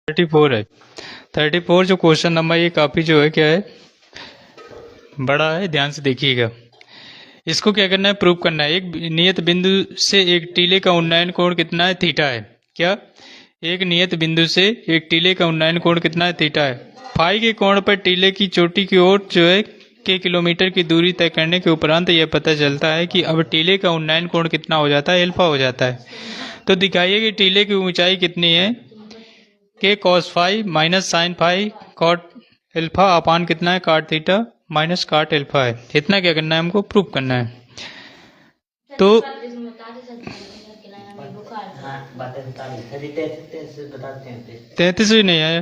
34 है। 34 जो question number ये काफ़ी जो है क्या है बड़ा है, ध्यान से देखिएगा। इसको क्या करना है, प्रूव करना है। एक नियत बिंदु से एक टीले का उन्नयन कोण कितना है, थीटा है। क्या एक नियत बिंदु से एक टीले का उन्नयन कोण कितना है, थीटा है। फाई के कोण पर टीले की चोटी की ओर जो है के किलोमीटर की दूरी तय करने के उपरांत यह पता चलता है कि अब टीले का उन्नयन कोण कितना हो जाता है, एल्फा हो जाता है। तो दिखाइए कि टीले की ऊंचाई कितनी है, k cos phi minus sine phi cot alpha upon कितना है, काट थीटा माइनस काट एल्फा है। इतना क्या करना है, हमको प्रूव करना है। तो 33 भी नहीं आया,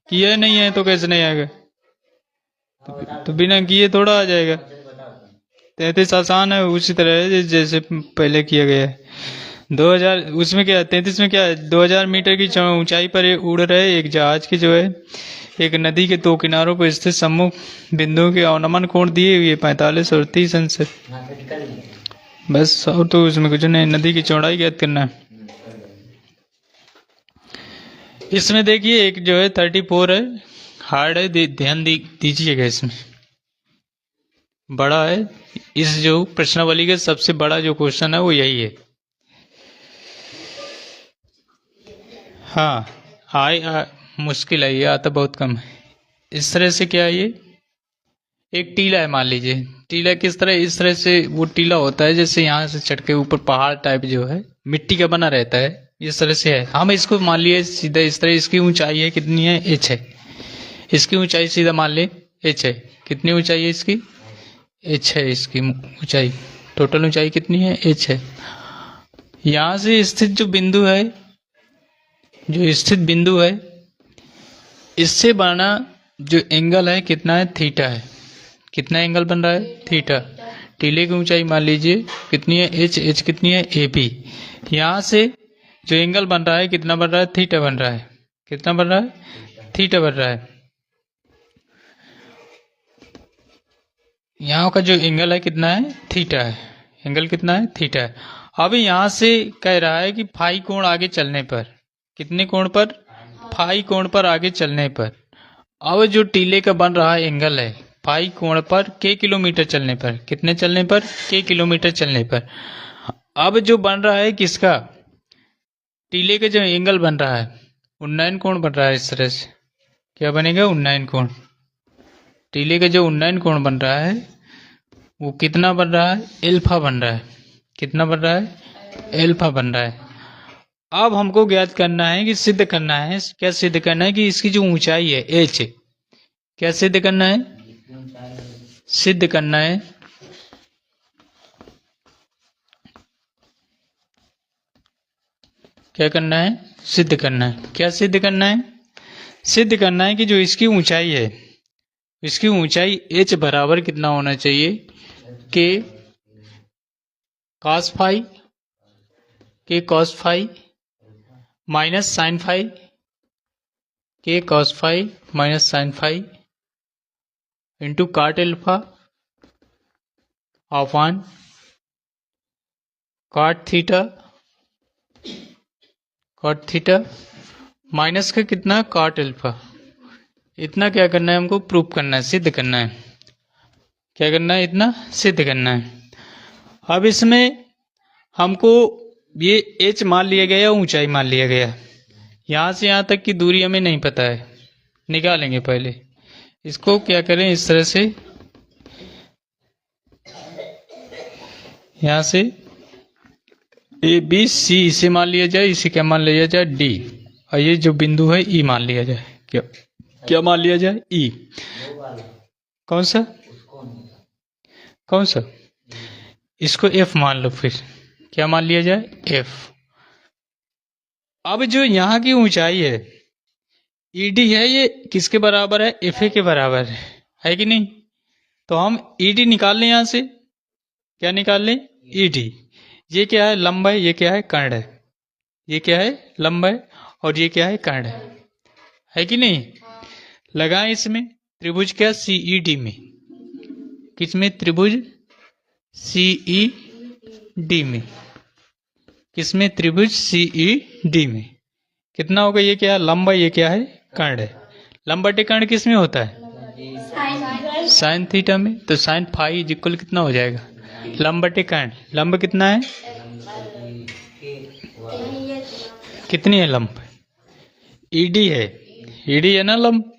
किया नहीं है तो कैसे नहीं आएगा, तो बिना किए थोड़ा आ जाएगा। 33 आसान है, उसी तरह है जैसे पहले किया गया है। 2000 उसमें क्या है, 33 में क्या है, 2000 मीटर की ऊंचाई पर उड़ रहे एक जहाज की जो है एक नदी के दो किनारों पर स्थित सम्मुख बिंदुओं के अवनमन कोण दिए हुए 45 और 30 अंश। बस, और तो उसमें कुछ नहीं, नदी की चौड़ाई ज्ञात करना है। इसमें देखिए एक जो है 34 है, हार्ड है, ध्यान दीजिएगा। इसमें बड़ा है, इस जो प्रश्नावली का सबसे बड़ा जो क्वेश्चन है वो यही है। हाँ मुश्किल है, ये आता बहुत कम है। इस तरह से क्या है, ये एक टीला है, मान लीजिए। टीला किस तरह, इस तरह से वो टीला होता है जैसे यहाँ से चढ़ के ऊपर पहाड़ टाइप जो है मिट्टी का बना रहता है, इस तरह से है। हम इसको मान लिए सीधा इस तरह, इसकी ऊंचाई है कितनी है, एच है। इसकी ऊंचाई सीधा मान ले एच है। कितनी ऊंचाई है इसकी, एच है। इसकी ऊंचाई टोटल ऊंचाई कितनी है, एच है। यहाँ से स्थित जो बिंदु है, जो स्थित बिंदु है, इससे बना जो एंगल है कितना है, थीटा है। कितना एंगल बन रहा है, थीटा। टीले की ऊंचाई मान लीजिए कितनी है, एच। एच कितनी है, ए बी। यहाँ से जो एंगल बन रहा है कितना बन रहा है, थीटा बन रहा है। कितना बन रहा है, थीटा बन रहा है। यहाँ का जो एंगल है कितना है, थीटा है। एंगल कितना है, थीटा है। अब यहाँ से कह रहा है कि फाई कोण आगे चलने पर, कितने कोण पर, फाई कोण पर आगे चलने पर। अब जो टीले का बन रहा एंगल है फाई कोण पर के किलोमीटर चलने पर, कितने चलने पर, के किलोमीटर चलने पर। अब जो बन रहा है किसका, टीले का जो एंगल बन रहा है, उन्नयन कोण बन रहा है। इस तरह से क्या बनेगा, उन्नयन कोण। टीले का जो उन्नयन कोण बन रहा है वो कितना बन रहा है, एल्फा बन रहा है। कितना बन रहा है, एल्फा बन रहा है। अब हमको ज्ञात करना है कि सिद्ध करना है, क्या सिद्ध करना है कि इसकी जो ऊंचाई है एच, क्या सिद्ध करना है, सिद्ध करना है क्या करना है, सिद्ध करना है। क्या सिद्ध करना है, सिद्ध करना है कि जो इसकी ऊंचाई है, इसकी ऊंचाई एच बराबर कितना होना चाहिए, k cos phi, k cos phi minus sine phi, k cos phi minus sine phi into cot alpha upon cot theta, cot theta minus का कितना, कॉट एल्फा। इतना क्या करना है, हमको प्रूफ करना है, सिद्ध करना है। क्या करना है, इतना सिद्ध करना है। अब इसमें हमको ये एच मान लिया गया, ऊंचाई मान लिया गया। यहाँ से यहाँ तक की दूरी हमें नहीं पता है, निकालेंगे पहले। इसको क्या करें, इस तरह से यहाँ से ए बी सी इसे मान लिया जाए, इसे क्या मान लिया जाए, डी। और ये जो बिंदु है ई मान लिया जाए। क्या क्या मान लिया जाए, ई। कौन सा, कौन सा, इसको एफ मान लो। फिर क्या मान लिया जाए, एफ। अब जो यहाँ की ऊंचाई है ईडी है, ये किसके बराबर है, एफ ए के बराबर है कि नहीं। तो हम ईडी निकाल लें, यहाँ से क्या निकाल लें, ईडी। ये क्या है, लंबाई, ये क्या है, कर्ण है। ये क्या है, लंबाई, और ये क्या है, कर्ण है कि नहीं। लगाएं इसमें त्रिभुज क्या, सीईडी में। किसमें, त्रिभुज सीईडी में। किसमें, त्रिभुज सीईडी में। कितना होगा? ये क्या है? लंब, ये क्या है? कर्ण है। लंब बटे कर्ण किस में होता है? साइन थीटा में। तो साइन फाई इज इक्वल कितना हो जाएगा? लंब बटे कर्ण। लंब कितना है? कितनी है लंब? ईडी है। ईडी है ना लंब।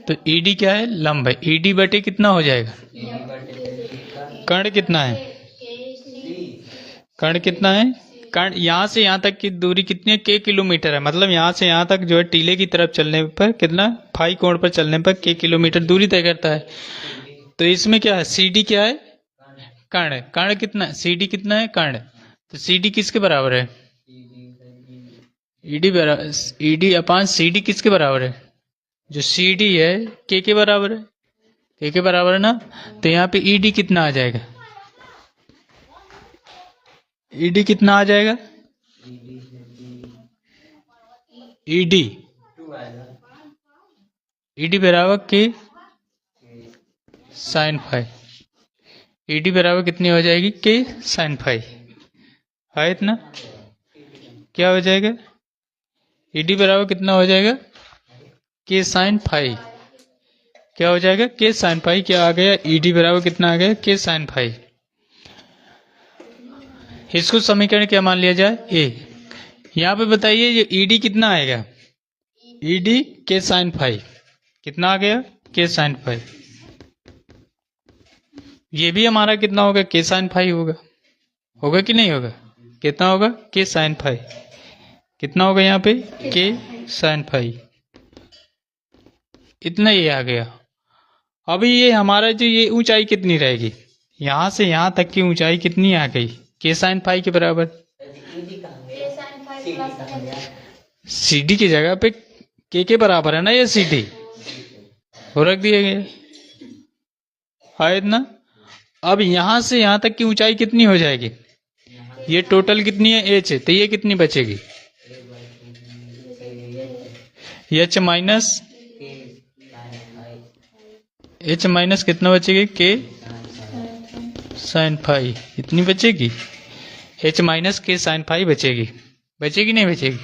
तो ईडी क्या है? लंब है। ईडी बटे कितना हो जाएगा? कर्ण कितना है? कर्ण कितना है? कर्ण यहाँ से यहाँ तक की दूरी कितनी है? के किलोमीटर है। मतलब यहाँ से यहाँ तक जो है टीले की तरफ चलने पर कितना? फाई कोण पर चलने पर के किलोमीटर दूरी तय करता है। तो इसमें क्या है? सीडी क्या है? कर्ण। कर्ण कितना है? सीडी कितना है? कर्ण। तो सीडी किसके बराबर है? ईडी बराबर, ईडी अपान सीडी किसके बराबर है? जो सीडी है के बराबर है। के बराबर है ना। तो यहाँ पे ईडी कितना आ जाएगा? ईडी कितना आ जाएगा? ईडी ईडी बराबर के साइन फाई। ईडी बराबर कितनी हो जाएगी? के साइन फाई है इतना। क्या हो जाएगा? ईडी बराबर कितना हो जाएगा? K sine phi. क्या हो जाएगा? K sine phi. क्या आ गया? ईडी बराबर कितना आ गया? के साइन फाई। इसको समीकरण क्या मान लिया जाए? ए। यहाँ पे बताइए ये ईडी कितना आएगा? ईडी के साइन फाई कितना आ गया? के साइन फाई। ये भी हमारा कितना होगा? के साइन फाई होगा। होगा कि नहीं होगा? कितना होगा? के साइन फाई। कितना होगा यहाँ पे? के साइन फाई। इतना ये आ गया। अभी ये हमारा जो ये ऊंचाई कितनी रहेगी? यहाँ से यहाँ तक की ऊंचाई कितनी आ गई? के साइन फाई के बराबर। सीडी की जगह पे के बराबर है ना ये सीडी, वो रख दिए गए है इतना। अब यहाँ से यहाँ तक की ऊंचाई कितनी हो जाएगी? ये टोटल कितनी है? एच है। तो ये कितनी बचेगी? एच माइनस कितना बचेगी? के साइन फाई इतनी बचेगी। H minus k sine phi बचेगी। बचेगी नहीं बचेगी?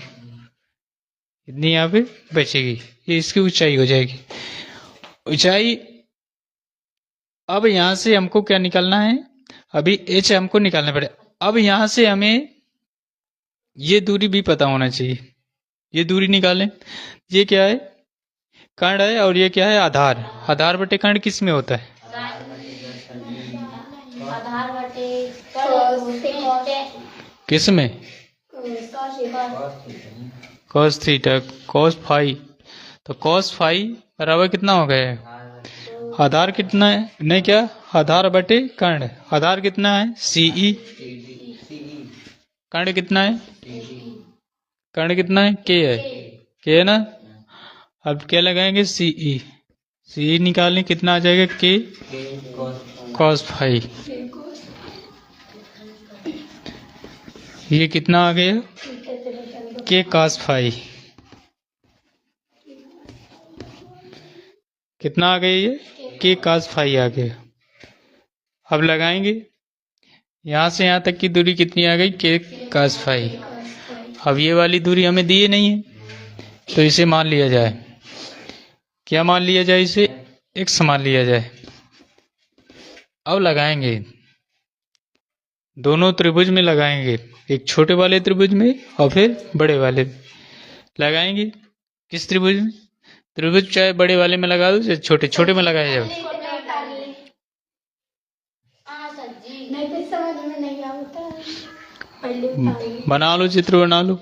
इतनी यहाँ पे बचेगी। ये इसकी ऊंचाई हो जाएगी। ऊंचाई अब यहाँ से हमको क्या निकालना है? अभी एच हमको निकालना पड़ेगा। अब यहाँ से हमें ये दूरी भी पता होना चाहिए। ये दूरी निकालें। ये क्या है? कर्ण है। और ये क्या है? आधार। आधार बटे कर्ण किस में होता है? किस में? Cos theta, cos phi. तो कॉस फाई बराबर कितना हो गया है? आधार कितना है? नहीं क्या? आधार बटे कर्ण। आधार कितना है? सीई। कर्ण कितना है? कर्ण कितना है? के है। के है ना। अब क्या लगाएंगे? सीई। सीई निकालने कितना आ जाएगा? के कॉस फाई। ये कितना आ गया? के कॉस फाई। कितना आ गया? ये के कॉस फाई आ गया। अब लगाएंगे। यहाँ से यहाँ तक की दूरी कितनी आ गई? के कॉस फाई। अब ये वाली दूरी हमें दी नहीं है, तो इसे मान लिया जाए। क्या मान लिया जाए? इसे x मान लिया जाए। अब लगाएंगे, दोनों त्रिभुज में लगाएंगे। एक छोटे वाले त्रिभुज में और फिर बड़े वाले लगाएंगे। किस त्रिभुज में? त्रिभुज चाहे बड़े वाले में लगा दो, चाहे छोटे छोटे में लगाया जाए। बना लो, चित्र बना लो।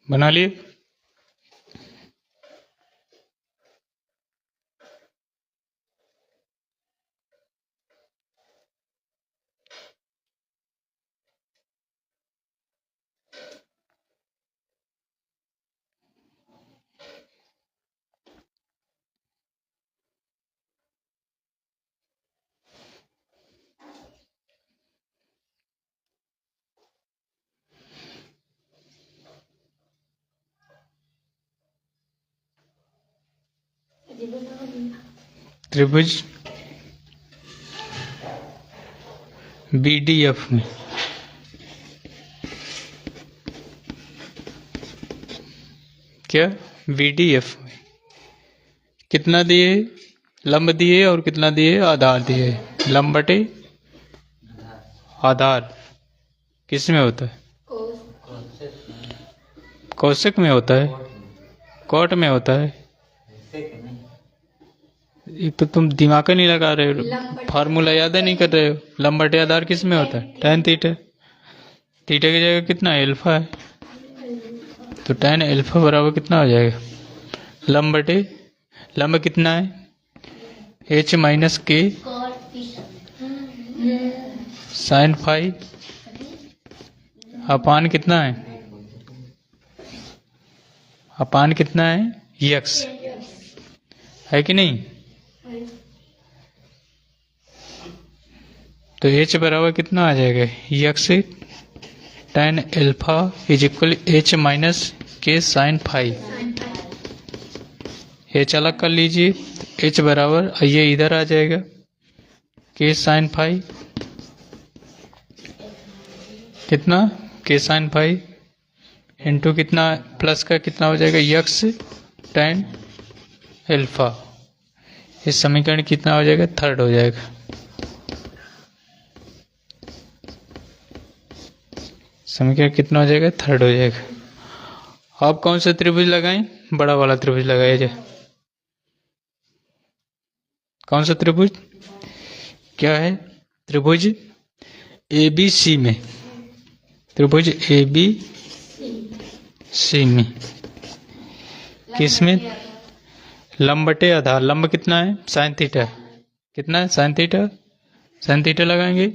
बना लिए? त्रिभुज BDF में क्या BDF में कितना दिए? लंब दिए और कितना दिए? आधार दिए। लंब बटे आधार किस में होता है? कौशिक में होता है, कोट में होता है। एक तो तुम दिमाग नहीं लगा रहे हो, फार्मूला याद नहीं कर रहे हो। लंब बटे आधार किस में होता है? tan theta. थीटा की जगह कितना अल्फा है, तो tan अल्फा बराबर कितना हो जाएगा? लंब बटे लंब कितना है? h minus k sine phi upon कितना है? अपान कितना है? x है कि नहीं? तो h बराबर कितना आ जाएगा? x tan alpha is equal h minus k sine phi. h अलग कर लीजिए, h बराबर ये इधर आ जाएगा के साइन फाई कितना? के साइन फाई इंटू कितना प्लस का कितना हो जाएगा? x tan alpha. इस समीकरण कितना हो जाएगा? थर्ड हो जाएगा। समीकरण कितना हो जाएगा? थर्ड हो जाएगा। अब कौन सा त्रिभुज लगाएं? बड़ा वाला त्रिभुज लगाया जाए। कौन सा त्रिभुज? क्या है? त्रिभुज ABC में, त्रिभुज ABC में किस में? लंब बटे आधार। लंब कितना है? Sine theta. कितना है? Sine theta. साइन थीटा लगाएंगे।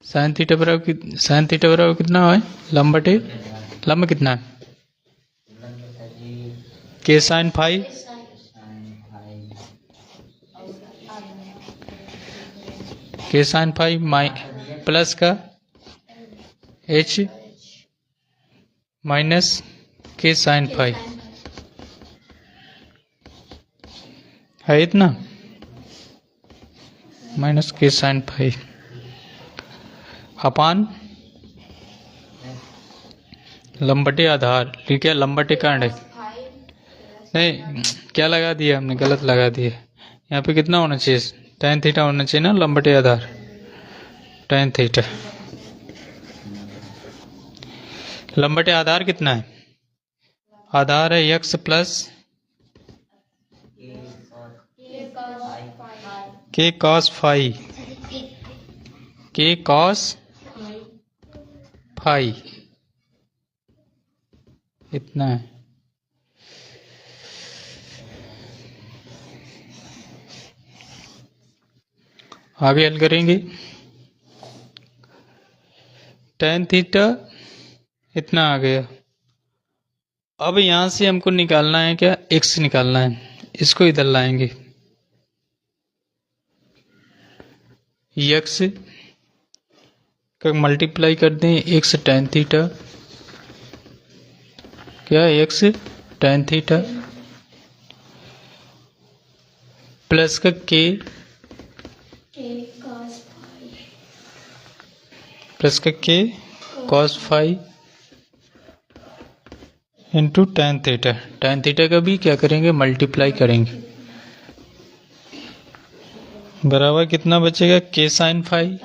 साइन थीटा बराबर कितना है? लंब बटे लंब कितना है? के sine phi k sine phi plus का h minus k sine phi है इतना, माइनस के साइन फाई अपान लंब बटे आधार। ठीक है, लंब बटे कांड है। नहीं, क्या लगा दिया हमने? गलत लगा दिया। यहाँ पे कितना होना चाहिए? tan थीटा होना चाहिए ना, लंब बटे आधार tan थीटा। लंब बटे आधार कितना है? आधार है x प्लस के cos phi, k cos phi इतना है। आगे हल करेंगे। tan थीटा इतना आ गया। अब यहां से हमको निकालना है क्या? x निकालना है। इसको इधर लाएंगे। x का मल्टीप्लाई कर दें x tan थीटा। क्या? x tan थीटा प्लस का k प्लस का k cos phi into tan theta. tan theta का भी क्या करेंगे? मल्टीप्लाई करेंगे। बराबर कितना बचेगा? k sine phi,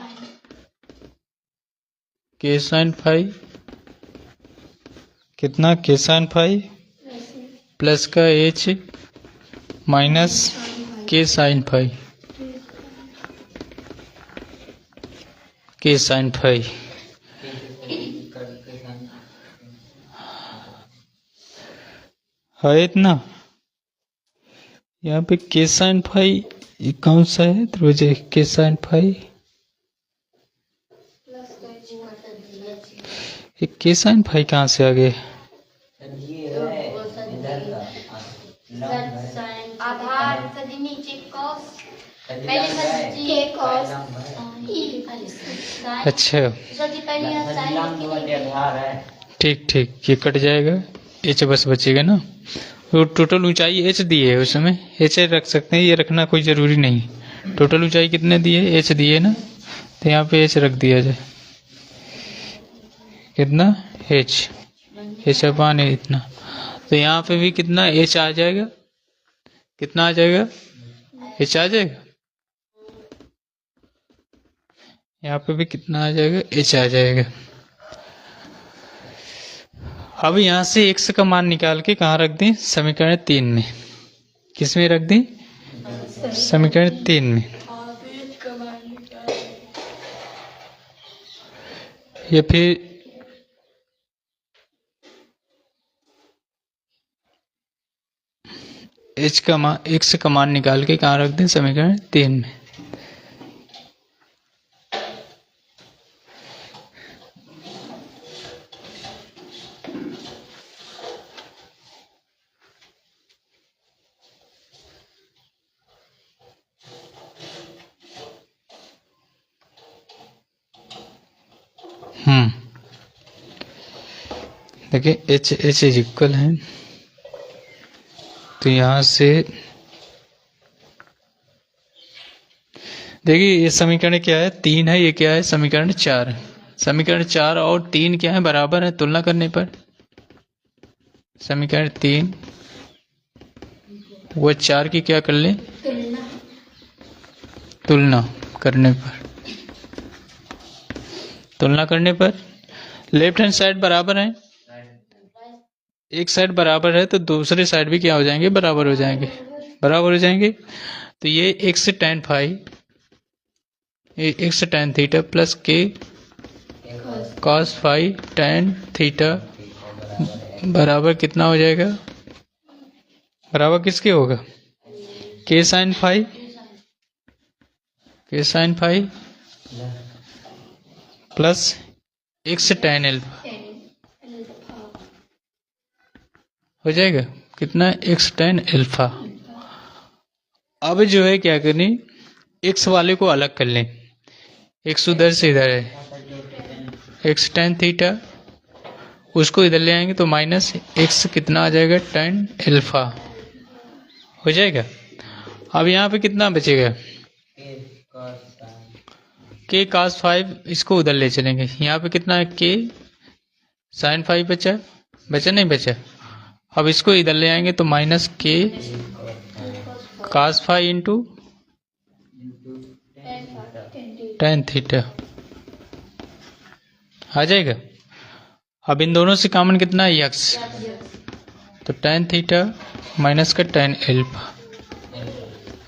k sine phi कितना के साइन फाई प्लस का h minus k sine phi, k sine phi है इतना। यहाँ पे के साइन फाई ये कौन सा है त्रिभुज के साइन फाई, ये के साइन फाई कहाँ से आ गए? अच्छा ठीक ठीक, ये कट जाएगा, एच बस बचेगा ना। तो टोटल ऊंचाई एच दी है, उसमें एच रख सकते हैं, ये रखना कोई ज़रूरी नहीं। टोटल ऊंचाई कितने दी है? एच दी है ना, तो यहाँ पे एच रख दिया जाए। कितना? एच अपान है इतना। तो यहाँ पे भी कितना एच आ जाएगा? कितना आ जाएगा? एच आ जाएगा। यहाँ पे भी कितना आ जाएगा? एच आ जाएगा। अब यहाँ से x का मान निकाल के कहाँ रख दें? समीकरण 3 में। किस में रख दें? समीकरण 3 में। या फिर x का मान निकाल के कहाँ रख दें? समीकरण 3 में। देखिए एच इज इक्वल है, तो यहाँ से देखिए ये समीकरण क्या है? 3 है, ये क्या है? समीकरण 4 है। समीकरण 4 और 3 क्या है? बराबर है। तुलना करने पर समीकरण 3 वो 4 की क्या कर लें? तुलना करने पर लेफ्ट हैंड साइड बराबर है, एक साइड बराबर है तो दूसरे साइड भी क्या हो जाएंगे? बराबर हो जाएंगे। तो ये x tan फाई, ये x tan theta plus k cos phi tan theta बराबर कितना हो जाएगा? बराबर किसके होगा? k sin phi plus x tan alpha हो जाएगा। कितना? x tan alpha. अब जो है क्या करनी, x वाले को अलग कर लें। x उधर से इधर है, x tan थीटा, उसको इधर ले आएंगे तो माइनस x कितना आ जाएगा? tan अल्फा हो जाएगा। अब यहाँ पे कितना बचेगा? k cos 5, इसको उधर ले चलेंगे। यहाँ पे कितना है? k sin 5 बचा नहीं बचा? अब इसको इधर ले आएंगे तो minus k cos 5 into tan theta आ जाएगा। अब इन दोनों से कॉमन कितना है? x, तो tan थीटा माइनस का tan अल्फा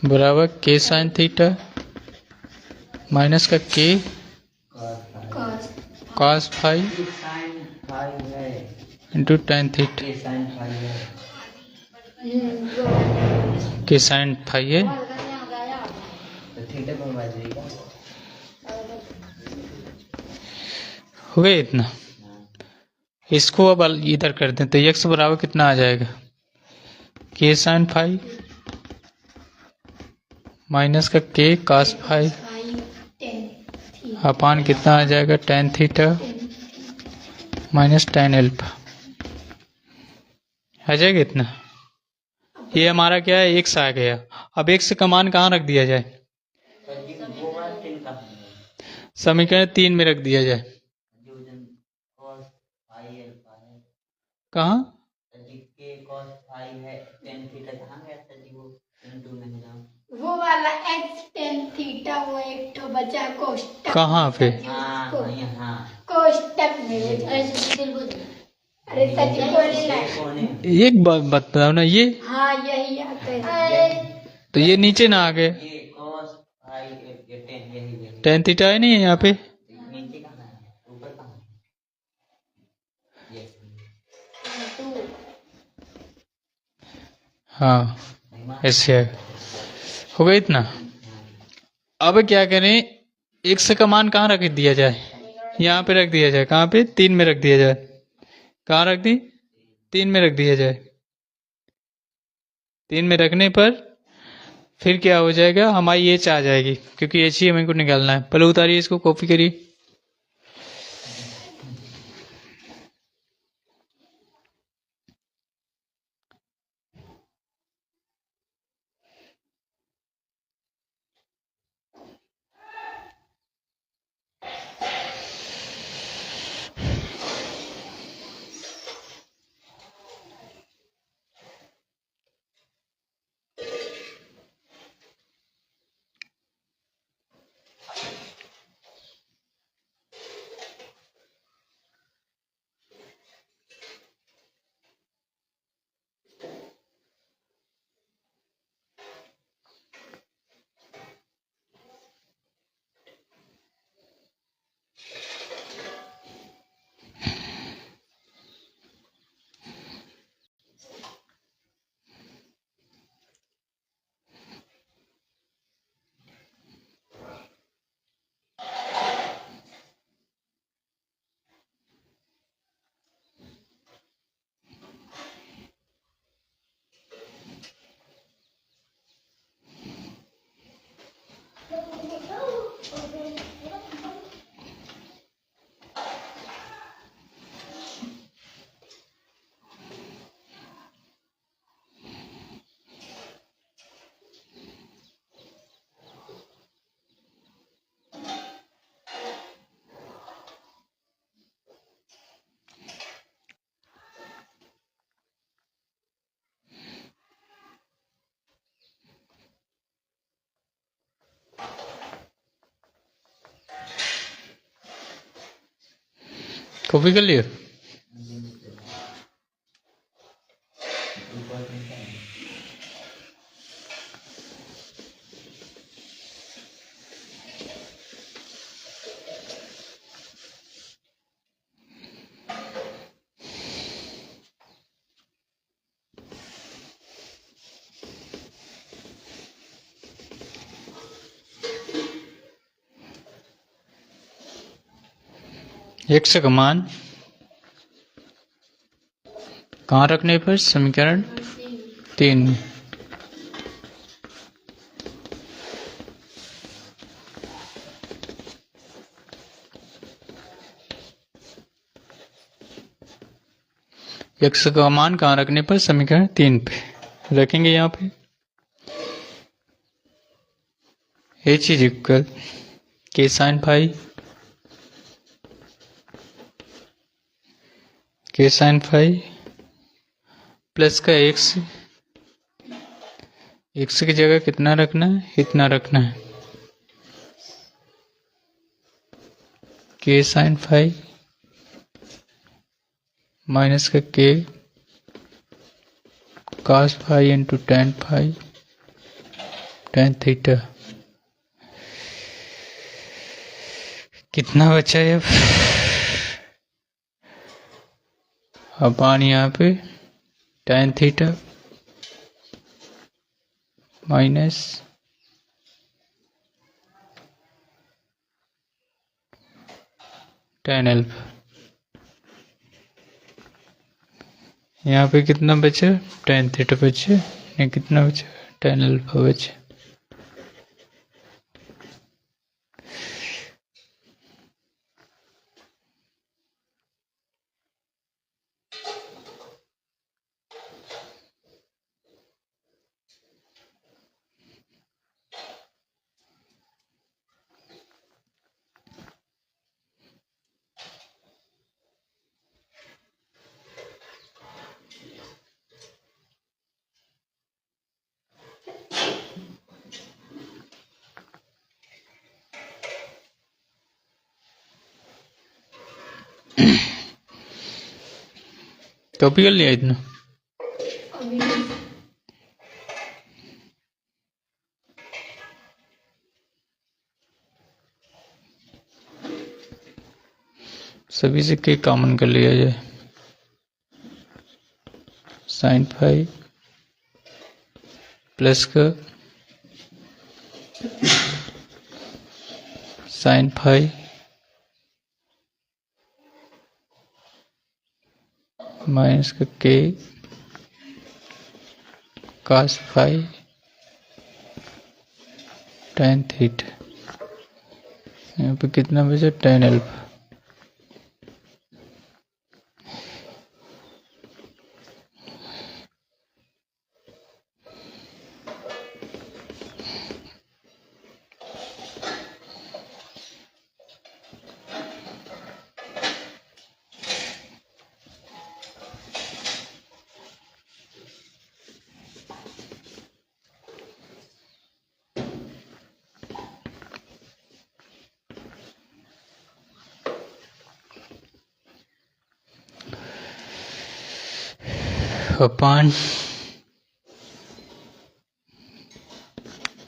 बराबर k sin थीटा माइनस का k cos 5 into tan theta के साइन फाई है। हो गया इतना। इसको अब इधर कर दें तो x बराबर कितना आ जाएगा? के साइन फाई माइनस का k cos फाई अपान कितना आ जाएगा? tan theta minus tan alpha आ जाएगा इतना। ये हमारा क्या है? x आ गया। अब x का मान कहाँ रख दिया जाए? समीकरण 3 में रख दिया जाए। कहाँ? वो वाला x tan थीटा, वो एक तो बचा कोष्टक। कहाँ पे? कोष्टक में। अरे सच बोले ना। एक बात बताओ ना, ये हाँ यही आता है। तो ये नीचे ना आ गए, ये cos आई ये टेन यही टेन थीटा है नहीं है यहाँ पे। नीचे कहाँ है ऊपर कहाँ है ये हाँ ऐसे है, हो गया इतना। अब क्या करें, x का मान कहाँ रख दिया जाए, यहाँ पे रख दिया जाए, कहाँ पे, 3 में रख दिया जाए। कहाँ रख दी, 3 में रख दिया जाए। 3 में रखने पर फिर क्या हो जाएगा, हमारी एच आ जाएगी, क्योंकि एच ही हमें को निकालना है। पहले उतारिए इसको, कॉपी करिए। कॉपी कर लिया। x का मान कहाँ रखने पर, समीकरण 3 में। x का मान कहाँ रखने पर, समीकरण 3 पे रखेंगे। यहाँ पे h is equal k sine phi, k sine phi plus का x, x की जगह कितना रखना है, इतना रखना है। k साइन फाई माइनस का k cos phi into tan phi tan theta. कितना बचा है अब पानी यहाँ पे tan theta minus tan alpha. यहाँ पे कितना बचा, टेन थीटा बचे, नहीं कितना बचा, टेन एल्फा बचे। कॉपी कर लिया इतना? अभी नहीं। सभी से के कॉमन कर लिया जाए। sin फाई प्लस का sin फाई माइनस का k cos phi tan theta. यहाँ पे कितना बचा? tan alpha. Upon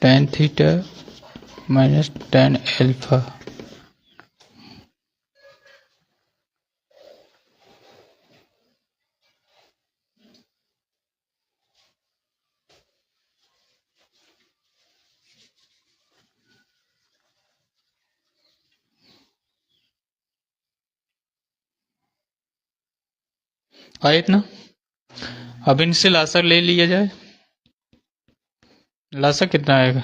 tan theta minus tan alpha. आए इतना? अब इनसे लासा ले लिया जाए। लासा कितना आएगा?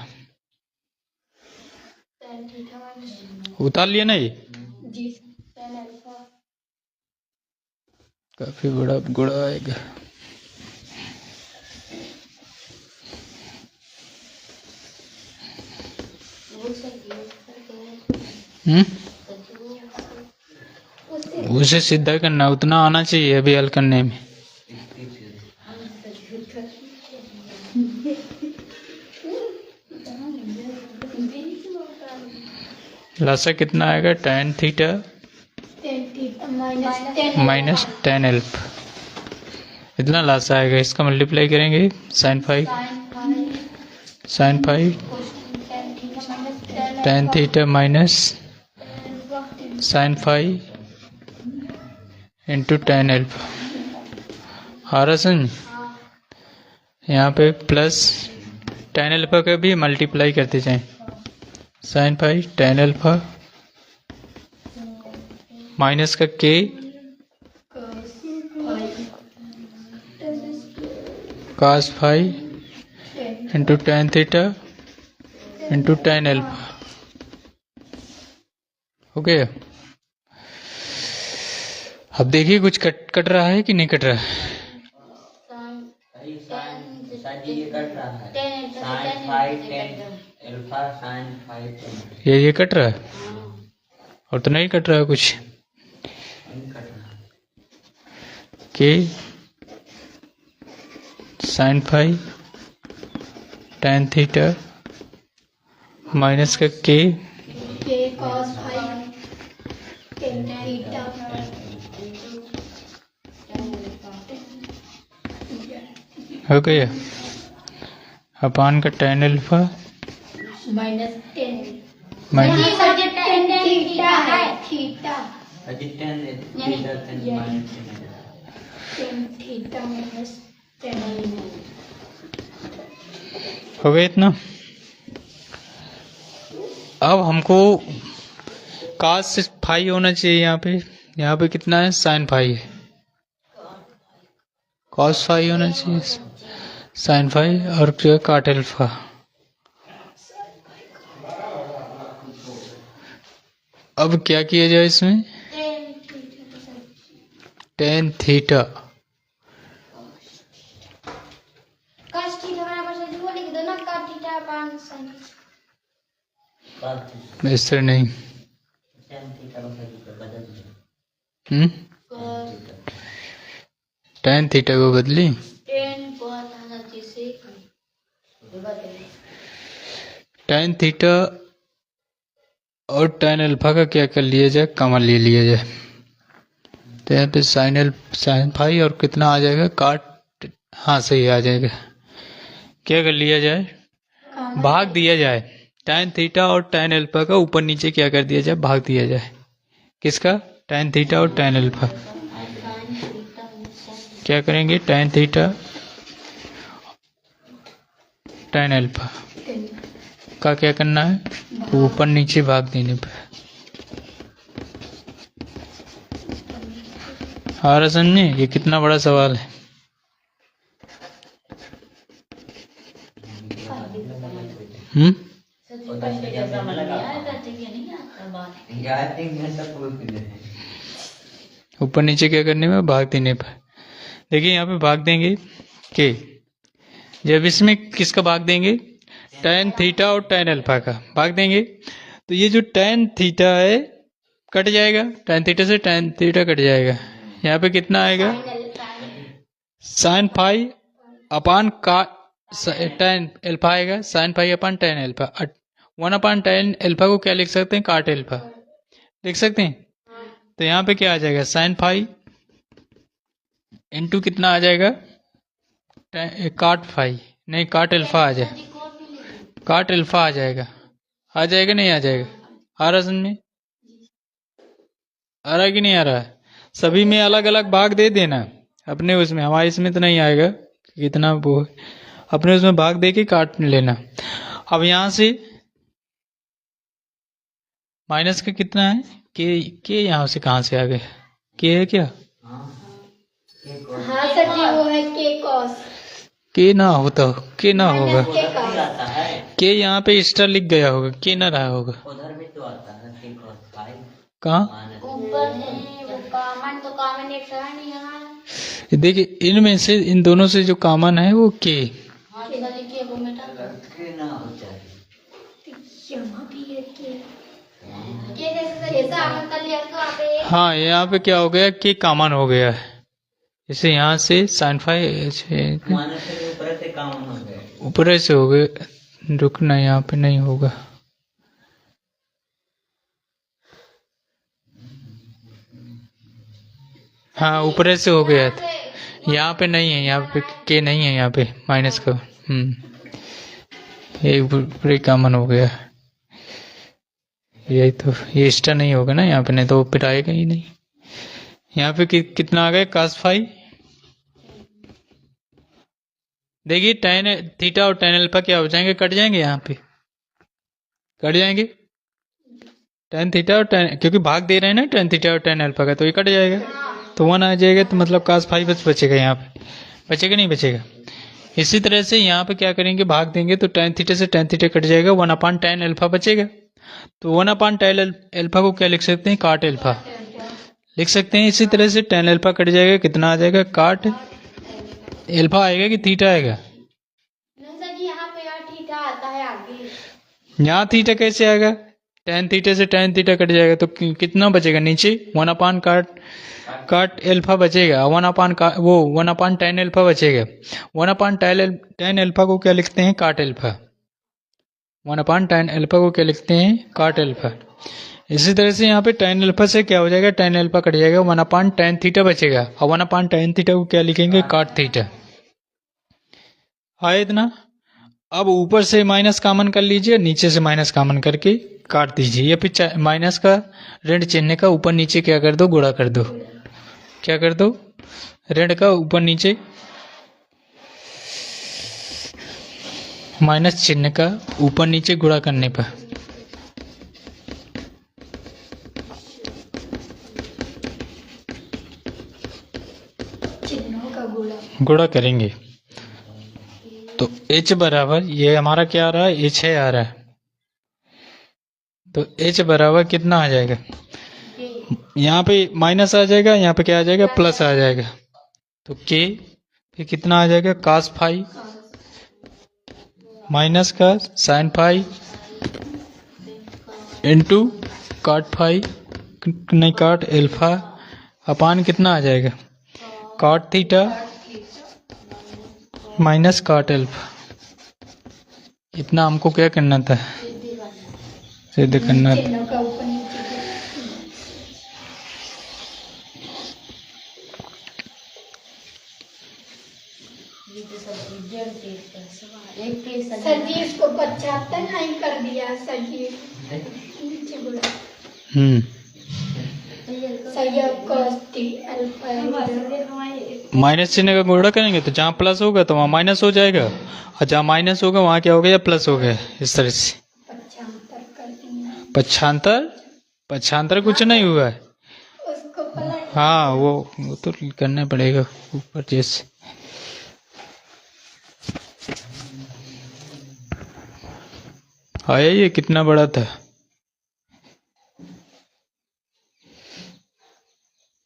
tan थीटा माइनस उतार लिया ना ये? जी tan अल्फा। काफी बड़ा गुड़ा आएगा। वो सही हम्म, उससे उसे सीधा करना उतना आना चाहिए अभी हल करने में। लासा कितना आएगा? tan theta tan theta minus minus tan alpha. इतना लासा आएगा। इसका मल्टीप्लाई करेंगे sin phi tan theta minus sin phi into tan alpha. आ रहा समझ? यहाँ पे प्लस tan अल्फा का भी मल्टीप्लाई करते जाएं। sin phi tan alpha minus का k cos phi into tan theta into tan alpha. Okay, अब देखिए कुछ कट रहा है कि नहीं कट रहा है? शादी ये कट रहा है। sin phi tan alpha sin phi tan ये कट रहा है और तो नहीं कट रहा है कुछ। नहीं कट रहा। K sin phi tan theta minus का k cos phi tan theta हो गया। अपान का tan alpha minus ten minus tan theta है थीटा अजी tan theta tan minus tan theta minus tan हो गया इतना। अब हमको cos फाई होना चाहिए यहाँ पे कितना है? sin फाई है। cos फाई होना चाहिए sin फाई और जो काट अल्फा। अब क्या किया जाए इसमें? tan थीटा cos थीटा बराबर से वो लिख दो ना cos थीटा अपान sin इस तरह नहीं। tan थीटा को बदल दो। tan थीटा को बदली tan cos आना जैसे tan थीटा और tan अल्फा का क्या कर लिया जाए? कॉमन ले लिया जाए। तो यहाँ पे साइन फाई और कितना आ जाएगा काट, हाँ सही आ जाएगा। क्या कर लिया जाए, भाग दिया जाए tan थीटा और tan अल्फा का ऊपर नीचे क्या कर दिया जाए, भाग दिया जाए। किसका, tan थीटा और tan अल्फा। क्या करेंगे, tan थीटा tan अल्फा का क्या करना है, ऊपर नीचे भाग देने पर। आ रहा समझे, ये कितना बड़ा सवाल है। ऊपर नीचे क्या करने में, भाग देने पर। देखिए यहाँ पे भाग देंगे के, जब इसमें किसका भाग देंगे, tan थीटा और tan अल्फा का भाग देंगे, तो ये जो tan थीटा है कट जाएगा, tan थीटा से tan थीटा कट जाएगा। यहाँ पे कितना आएगा, साइन फाई अपान का tan अल्फा आएगा, साइन फाई अपान tan अल्फा। 1 tan अल्फा को क्या लिख सकते हैं, काट अल्फा लिख सकते हैं। तो यहाँ पे क्या आ जाएगा, साइन फाई इंटू कितना आ जाएगा, काट फाई, नहीं काट अल्फा आ जाएगा, काट अल्फा आ जाएगा नहीं आ जाएगा। आ रहा समझ में, आ रहा कि नहीं आ रहा है। सभी में अलग अलग भाग दे देना अपने उसमें, हमारे इसमें तो नहीं आएगा कितना वो, अपने उसमें भाग दे के काट लेना। अब यहाँ से माइनस का कितना है, के यहाँ से कहाँ से आ गए, के है क्या, हाँ सर जी वो है के कॉस, के ना होता हो, के ना होगा, के कॉस। के यहाँ पे एक्स्ट्रा लिख गया होगा, के ना रहा होगा। उधर भी तो आता है के cos फाई, कहाँ, ऊपर है वो कॉमन, तो कॉमन एक है नहीं हमारा। देखिए इनमें से इन दोनों से जो कॉमन है वो के, हाँ तो लिखिए वो मिटा के ना होता है। यहाँ भी है के जैसे कॉमन कर लिया तो आप एक, हाँ यहाँ पे क्या हो गया, के कॉमन हो गया है। जैसे यहाँ से साइन फाई माइनस से ऊपर से कॉमन हो गया, ऊपर से हो गए, रुकना यहाँ पे नहीं होगा। हाँ ऊपर से हो गया था, यहाँ पे नहीं है, यहाँ पे के नहीं है, यहाँ पे माइनस का। ये ऊपर कॉमन हो गया, यही तो, ये एक्स्ट्रा नहीं होगा ना यहाँ पे, नहीं तो फिर आएगा ही नहीं। यहाँ पे कितना आ गया, cos फाई। देखिए tan थीटा और tan अल्फा क्या हो जाएंगे, कट जाएंगे, यहाँ पे कट जाएंगे tan थीटा और tan, क्योंकि भाग दे रहे हैं ना tan थीटा और tan अल्फा का, तो ये कट जाएगा, तो 1 आ जाएगा, तो मतलब cos फाई बस बचेगा, यहाँ पे बचेगा नहीं बचेगा। इसी तरह से यहाँ पे क्या करेंगे, भाग देंगे तो tan थीटा से tan थीटा कट जाएगा, 1 tan अल्फा बचेगा। तो 1 tan अल्फा को क्या लिख सकते हैं, काट अल्फा लिख सकते हैं। इसी तरह से tan अल्फा कट जाएगा, कितना आ जाएगा, काट अल्फा आएगा कि थीटा आएगा, नहीं सर जी यहाँ पे यार थीटा आता है आगे। यहाँ थीटा कैसे आएगा, tan थीटा से tan थीटा कट जाएगा, तो कितना बचेगा नीचे, 1 काट अल्फा बचेगा, 1 tan अल्फा बचेगा। 1 tan अल्फा को क्या लिखते हैं, काट अल्फा, 1 tan अल्फा को क्या लिखते हैं, काट अल्फा। इसी तरह से यहाँ पे tan अल्फा से क्या हो जाएगा, tan अल्फा कट जाएगा, 1 tan थीटा बचेगा, और 1 tan थीटा को क्या लिखेंगे, काट थीटा। आया इतना। अब ऊपर से माइनस कॉमन कर लीजिए, नीचे से माइनस कॉमन करके काट दीजिए, या फिर माइनस का ऋण चिन्ह का ऊपर नीचे क्या कर दो, गुणा कर दो। क्या कर दो, ऋण का ऊपर नीचे माइनस चिन्ह का ऊपर नीचे गुणा करने पर। चिन्हों का गुणा करेंगे तो h बराबर, ये हमारा क्या आ रहा है, h है आ रहा है, तो h बराबर कितना आ जाएगा, यहाँ पे माइनस आ जाएगा, यहाँ पे क्या आ जाएगा, प्लस आ जाएगा, तो k फिर कितना आ जाएगा, cos फाई माइनस का साइन फाई इंटू काट फाई, नहीं काट अल्फा अपान कितना आ जाएगा, काट थीटा माइनस काट अल्फा। इतना हमको क्या करना था, सिद्ध करना था। चिन्हों का ऊपर नीचे एक पेज सर जी इसको 75 नहीं कर दिया सर जी नीचे बोला सैयद को माइनस चिन्ह का गुणा करेंगे तो जहाँ प्लस होगा तो वहाँ माइनस हो जाएगा, और जहाँ माइनस होगा वहाँ क्या हो गया, प्लस हो गया। इस तरह से पक्षांतर, पक्षांतर कुछ नहीं हुआ है। हाँ वो तो करना पड़ेगा ऊपर जैसे। आया ये कितना बड़ा था,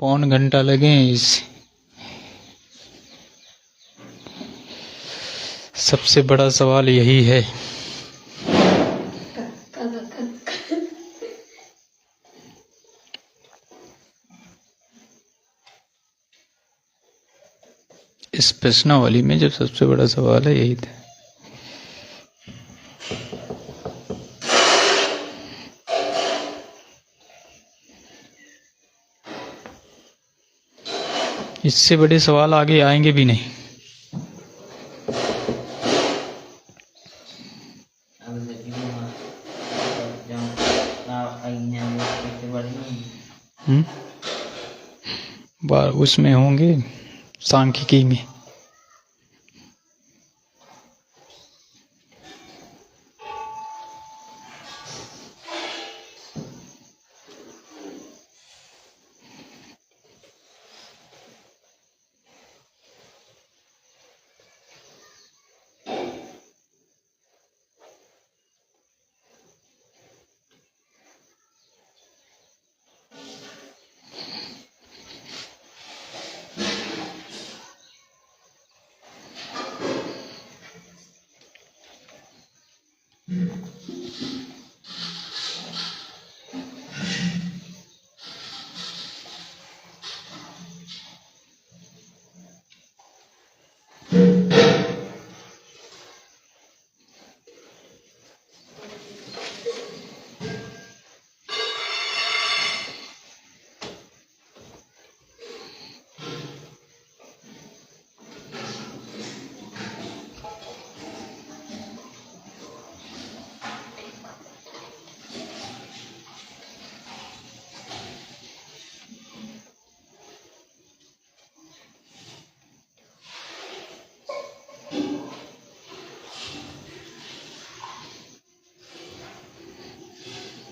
1.25 घंटा लगे हैं इस। सबसे बड़ा सवाल यही है। इस प्रश्नावली में जब सबसे बड़ा सवाल है यही था। इससे बड़े सवाल आगे आएंगे भी नहीं। बार उसमें होंगे सांख्यिकी में।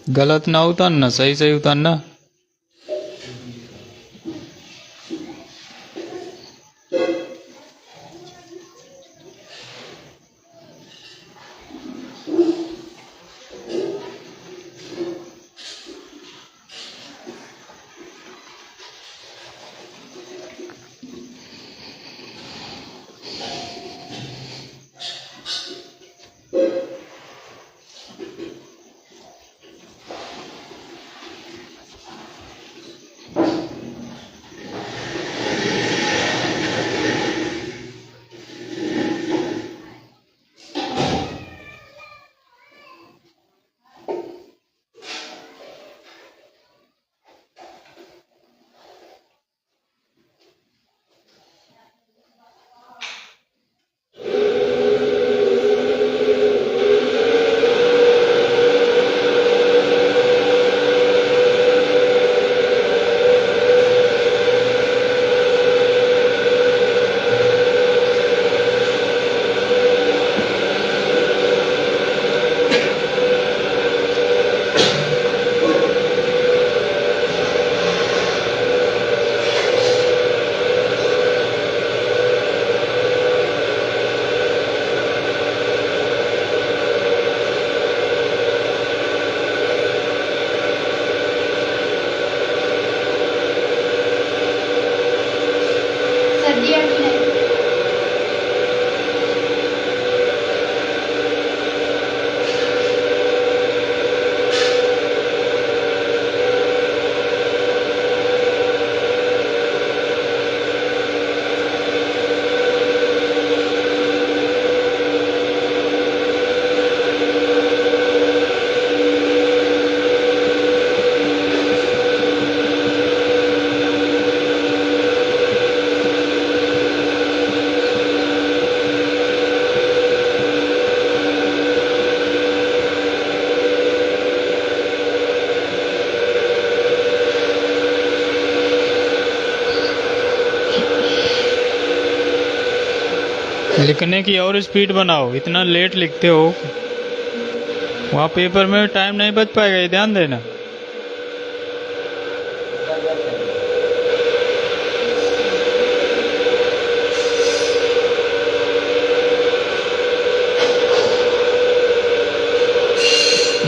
गलत ना उतारना, सही सही उतारना। लिखने की और स्पीड बनाओ, इतना लेट लिखते हो, वहाँ पेपर में टाइम नहीं बच पाएगा, ये ध्यान देना।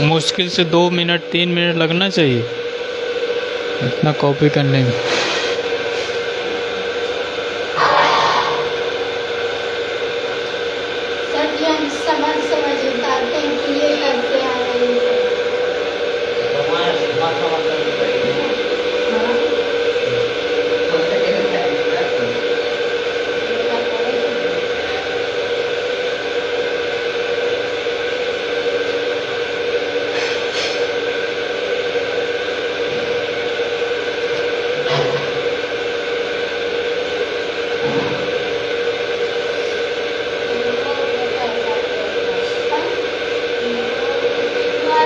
मुश्किल से 2 मिनट 3 मिनट लगना चाहिए इतना कॉपी करने में। सर जी हम समझ उतारते हैं कि ये करते आ रहे हैं।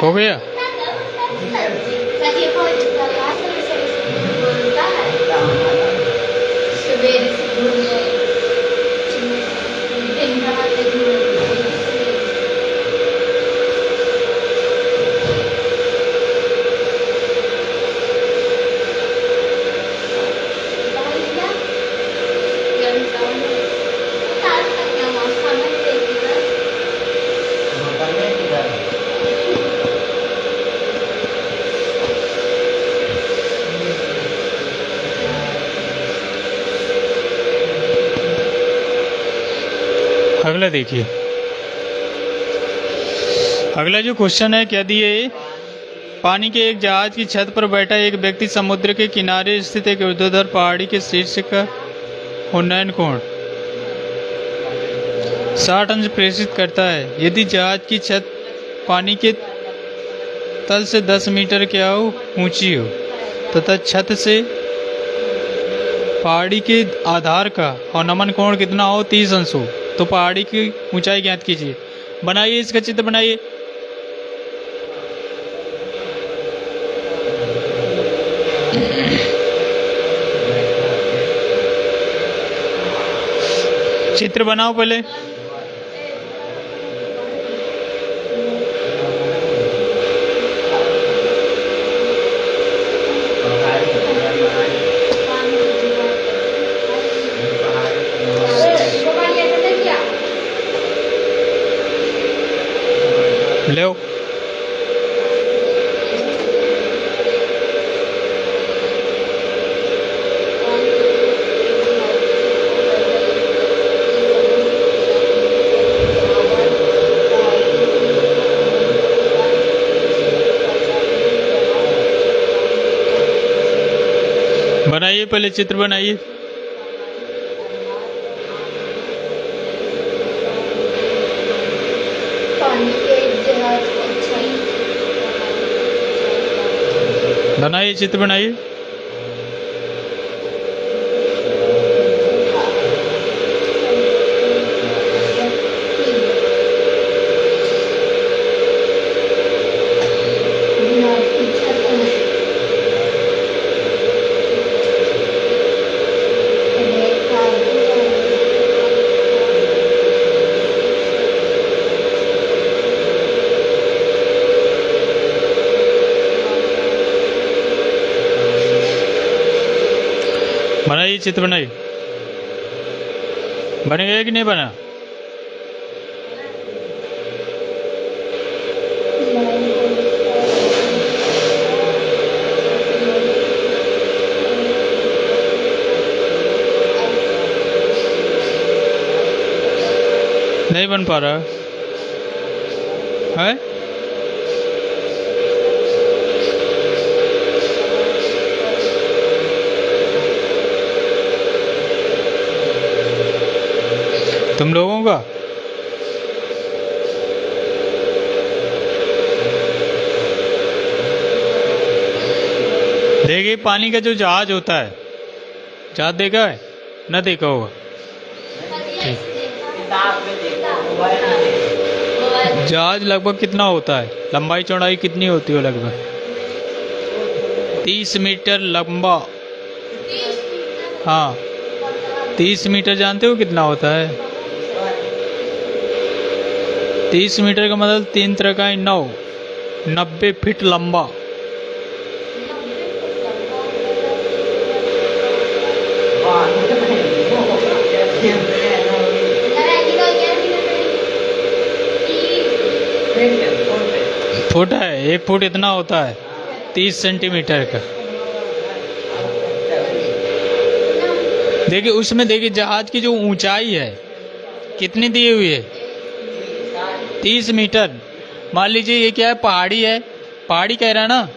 हो गया। सर ये कोई क्लास में से बोलता है सवेरे से भूल गए दिन रात अगला देखिए, अगला जो क्वेश्चन है क्या दिए, पानी के एक जहाज की छत पर बैठा एक व्यक्ति समुद्र के किनारे स्थित एक ऊर्ध्वाधर पहाड़ी के शीर्ष का उन्नयन कोण 60 अंश प्रेषित करता है। यदि जहाज की छत पानी के तल से 10 मीटर क्या हो ऊंची हो तथा छत से पहाड़ी के आधार का और नमन कोण कितना हो 30 अंश हो तो पहाड़ी की ऊंचाई ज्ञात कीजिए। बनाइए, इसका चित्र बनाइए। चित्र बनाओ पहले। ले बनाइए, पहले चित्र बनाइए। पानी के जहाज की छत बनाइए, चित्र बनाइए। बनाइए, चित्र बनाइए। बन गया कि नहीं बना? नहीं बन पा रहा है? तुम लोगों का देखिए, पानी का जो जहाज होता है, जहाज देखा है ना? देखा होगा। जहाज लगभग कितना होता है, लंबाई चौड़ाई कितनी होती है? लगभग 30 मीटर लंबा। हाँ, 30 मीटर जानते हो कितना होता है? 30 मीटर का मतलब 3 3 9, 90 फीट लंबा। फुट है, 1 फुट इतना होता है, 30 सेंटीमीटर का। देखिए उसमें देखिए जहाज की जो ऊंचाई है कितनी दी हुई है, 30 मीटर। मान लीजिए ये क्या है, पहाड़ी है, पहाड़ी कह रहा है ना,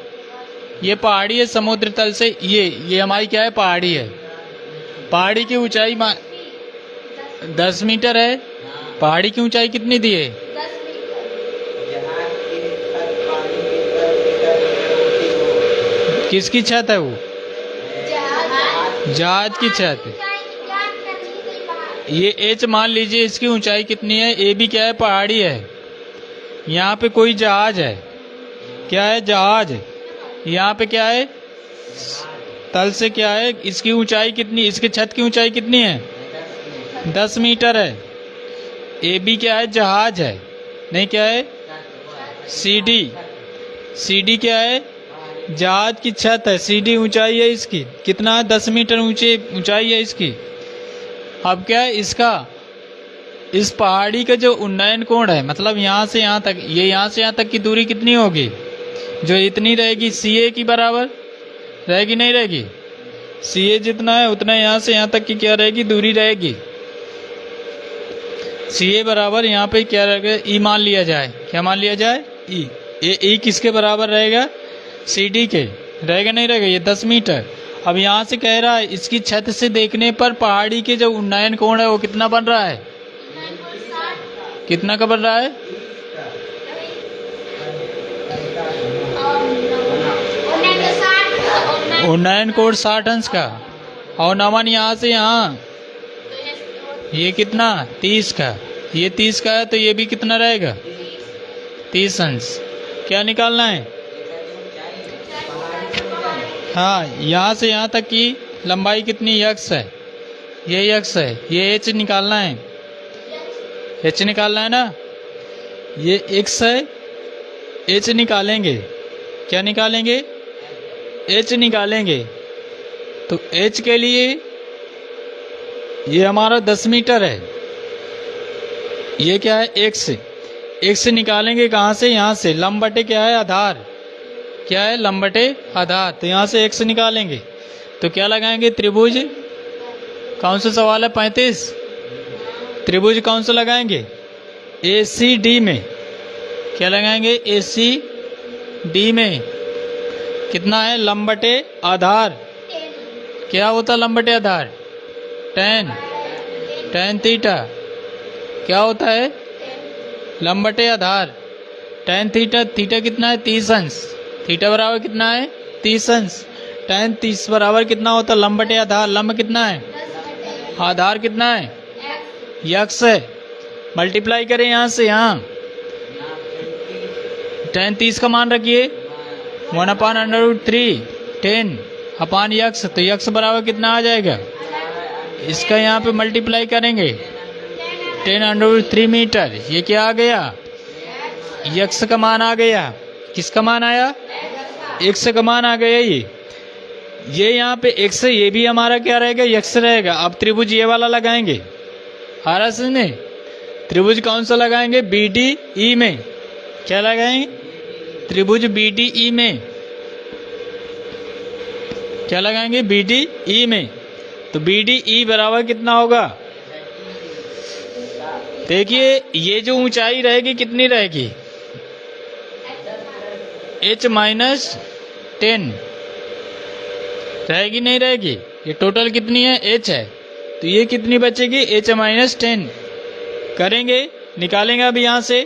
ये पहाड़ी है समुद्र तल से, ये हमारी क्या है, पहाड़ी है। पहाड़ी की ऊंचाई 10 मीटर है। पहाड़ी की ऊंचाई कितनी दी है? 10 मीटर। किसकी छत है वो? जहाज जहाज की छत। ये एच मान लीजिए, इसकी ऊंचाई कितनी है? ए भी क्या है, पहाड़ी है। यहाँ पे कोई जहाज है, क्या है, जहाज। यहाँ पे क्या है, तल से क्या है, इसकी ऊंचाई कितनी, इसके छत की ऊंचाई कितनी है? 10 मीटर है। ए बी क्या है, जहाज है, नहीं क्या है, सीडी। सीडी क्या है, जहाज की छत है। सीडी ऊंचाई है इसकी, कितना है, 10 मीटर ऊंचाई है इसकी। अब क्या है इसका, इस पहाड़ी का जो उन्नयन कोण है, मतलब यहाँ से यहाँ तक, ये यहाँ से यहाँ तक की दूरी कितनी होगी? जो इतनी रहेगी, सी ए की बराबर रहेगी, नहीं रहेगी? सी ए जितना है उतना यहाँ से यहाँ तक की क्या रहेगी, दूरी रहेगी। सी ए बराबर यहाँ पे क्या रहेगा, ई मान लिया जाए। क्या मान लिया जाए? ई। ई किसके बराबर रहेगा? सी डी के। रहेगा नहीं रहेगा? ये 10 मीटर। अब यहाँ से कह रहा है इसकी छत से देखने पर पहाड़ी के जो उन्नयन कोण है वो कितना बन रहा है? कितना का बन रहा है? उन्नयन कोण 60 अंश का। और नमन यहाँ से यहाँ, ये कितना, 30 का। ये 30 का है तो ये भी कितना रहेगा, 30 अंश। क्या निकालना है? हाँ, यहाँ से यहाँ तक की लंबाई कितनी, यक्स है, ये यक्स है। ये एच निकालना है, एच निकालना है ना। ये एक्स है, एच निकालेंगे। क्या निकालेंगे? एच निकालेंगे। तो एच के लिए ये हमारा 10 मीटर है। ये क्या है, एक्स। एक्स निकालेंगे कहाँ से? यहाँ से। लंब बटे क्या है, आधार। क्या है, लंब बटे आधार। तो यहाँ से एक्स निकालेंगे तो क्या लगाएंगे, त्रिभुज। कौन सा सवाल है, 35। त्रिभुज कौन सा लगाएंगे, ए सी डी में। क्या लगाएंगे, ए सी डी में। कितना है, लंब बटे आधार। क्या होता है लंब बटे आधार? tan theta. क्या होता है, लंब बटे आधार tan थीटा। थीटा कितना है, 30 अंश। थीटा बराबर कितना है, 30 अंश। tan 30 बराबर कितना होता है, लंब बटे आधार। लंब कितना है, आधार कितना है, यक्स है। मल्टीप्लाई करें यहाँ से यहाँ। tan 30 का मान रखिए 1/√3 10 अपान यक्स। तो यक्स बराबर कितना आ जाएगा, इसका यहाँ पे मल्टीप्लाई करेंगे 10√3 मीटर। ये क्या आ गया, यक्स का मान आ गया। किसका मान आया, एक्स का मान आ गया। ये यहाँ पे एक्स, ये भी हमारा क्या रहेगा, यक्स रहेगा। अब त्रिभुज ये वाला लगाएंगे, आ रहा समझने? त्रिभुज कौन सा लगाएंगे, बी डी ई में। क्या लगाएंगे, त्रिभुज बी डी ई में। क्या लगाएंगे, बी डी ई में। तो बी डी ई बराबर कितना होगा, देखिए ये जो ऊंचाई रहेगी कितनी रहेगी, h - 10 रहेगी, नहीं रहेगी? ये टोटल कितनी है, h है। तो ये कितनी बचेगी, h - 10 करेंगे, निकालेंगे। अब यहाँ से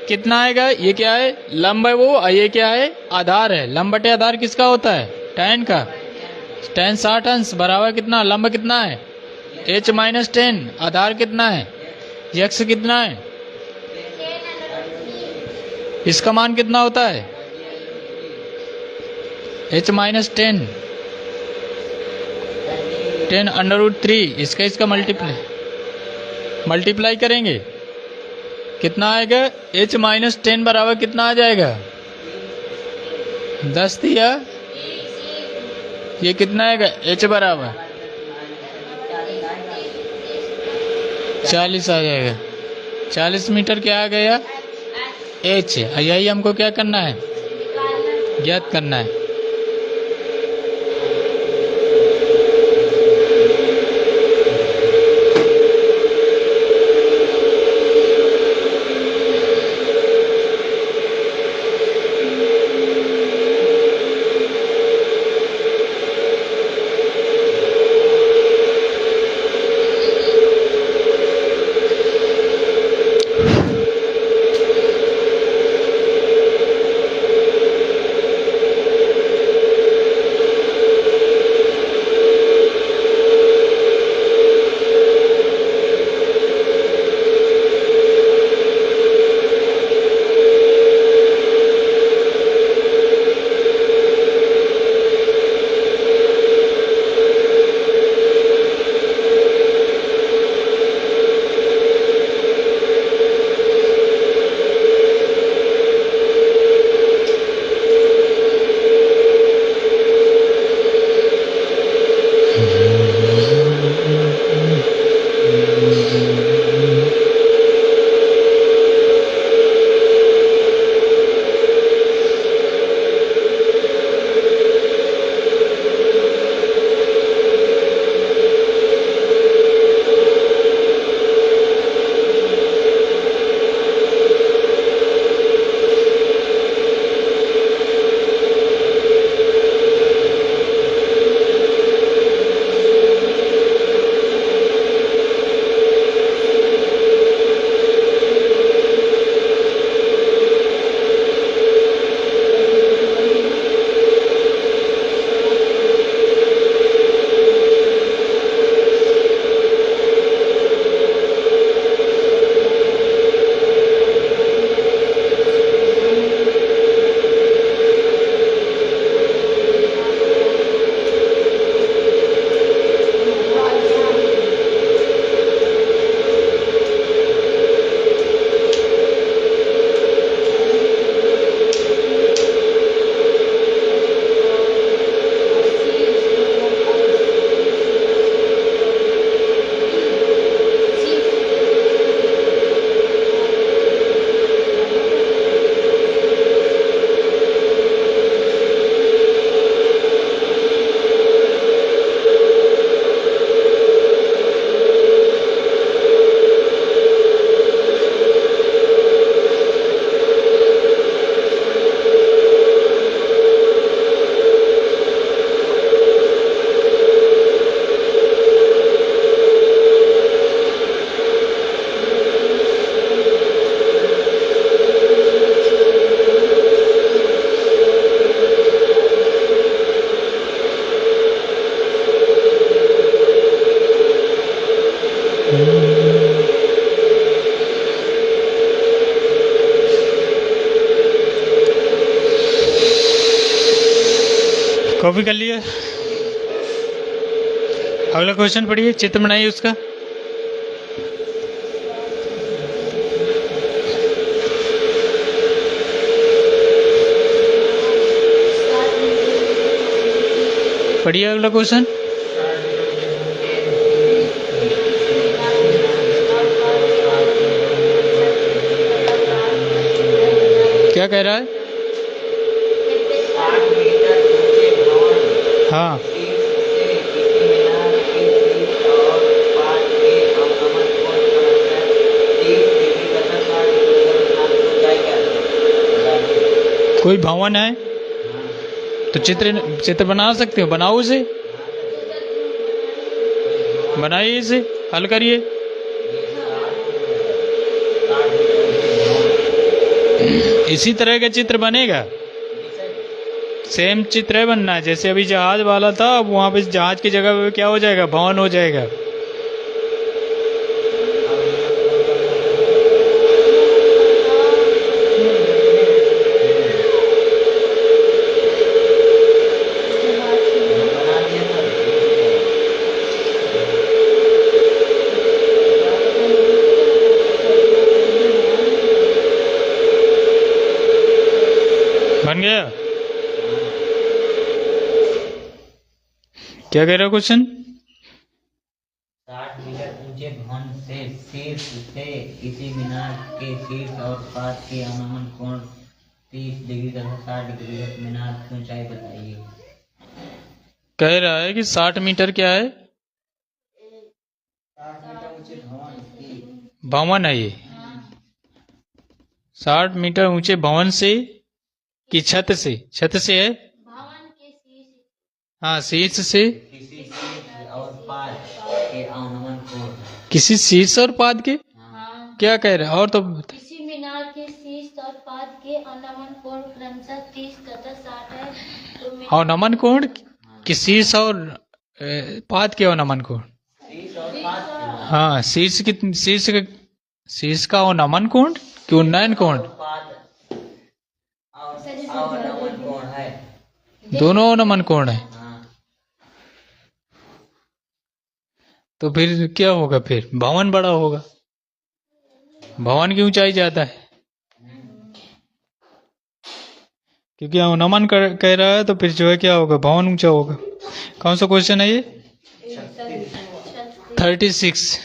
कितना आएगा, ये क्या है, लंब है वो, और ये क्या है, आधार है। लंब बटे आधार किसका होता है, tan का। tan 60 अंश बराबर कितना, लंब कितना है, h - 10। आधार कितना है, यक्स कितना है, इसका मान कितना होता है, h - 10 10√3। इसका मल्टीप्लाई करेंगे कितना आएगा? h-10 बराबर कितना आ जाएगा? 10 दिया, ये कितना आएगा? h बराबर 40 आ जाएगा। 40 मीटर क्या आ गया? h। यही हमको क्या करना है? ज्ञात करना है। कॉपी कर लिया। अगला क्वेश्चन पढ़िए, चित्र बनाइए उसका। पढ़िए अगला क्वेश्चन। क्या कह रहा है? हाँ, कोई भवन है तो चित्र बना सकते हो, बनाओ इसे, बनाइए इसे, हल करिए। इसी तरह का चित्र बनेगा, सेम चित्र है बनना है। जैसे अभी जहाज वाला था, अब वहां पे जहाज की जगह पे क्या हो जाएगा? भवन हो जाएगा। क्या कह रहा है क्वेश्चन? 60 मीटर ऊंचे भवन से शीर्ष से किसी मीनार के शीर्ष और पास के अनुमान कोण 30 डिग्री तथा 60 डिग्री है। मीनार की ऊंचाई बताइए। कह रहा है कि 60 मीटर क्या है? 60 मीटर ऊंचे भवन की भवन है ये। 60 मीटर ऊंचे भवन से कि छत से? छत से है। भवन के शीर्ष हाँ, शीर्ष से किसी शीर्ष और पाद के अनुमान कोण। किसी शीर्ष और पाद के हाँ क्या कह रहा है? और तो किसी मीनार के शीर्ष और पाद के अवनमन कोण क्रमशः 30 तथा 60 है। तो अवनमन कोण कि शीर्ष और पाद के अवनमन कोण। शीर्ष और पाद के हाँ, शीर्ष का अवनमन कोण कि उन्नयन कोण? पाद और अवनमन कोण है। दोनों अवनमन कोण है। हाँ, तो फिर क्या होगा? फिर भवन बड़ा होगा, भवन की ऊंचाई ज्यादा है, क्योंकि अवनमन कह रहा है। तो फिर जो है क्या होगा? भवन ऊंचा होगा। कौन सा क्वेश्चन है ये? 36।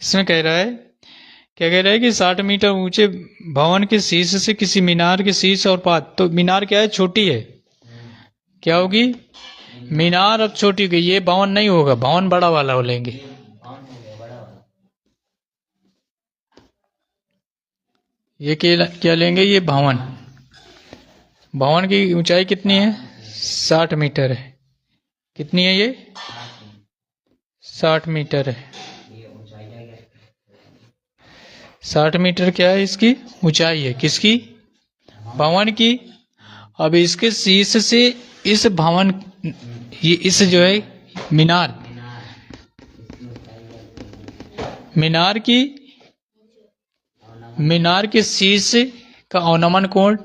इसमें कह रहा है, क्या कह रहा है कि 60 मीटर ऊंचे भवन के शीर्ष से किसी मीनार के शीर्ष और पाद। तो मीनार क्या है? छोटी है। क्या होगी? मीनार अब छोटी होगी। ये भवन नहीं होगा, भवन बड़ा वाला हो लेंगे। भवन हो गया बड़ा वाला। ये क्या लेंगे? ये भवन। भवन की ऊंचाई कितनी है? 60 मीटर है। कितनी है ये? 60 मीटर है। ये ऊंचाई जाएगा। 60 मीटर क्या है? इसकी ऊंचाई है। किसकी? भवन की। अब इसके शीर्ष से इस भवन, ये इस जो है मीनार, मीनार के शीर्ष का अवनमन कोण,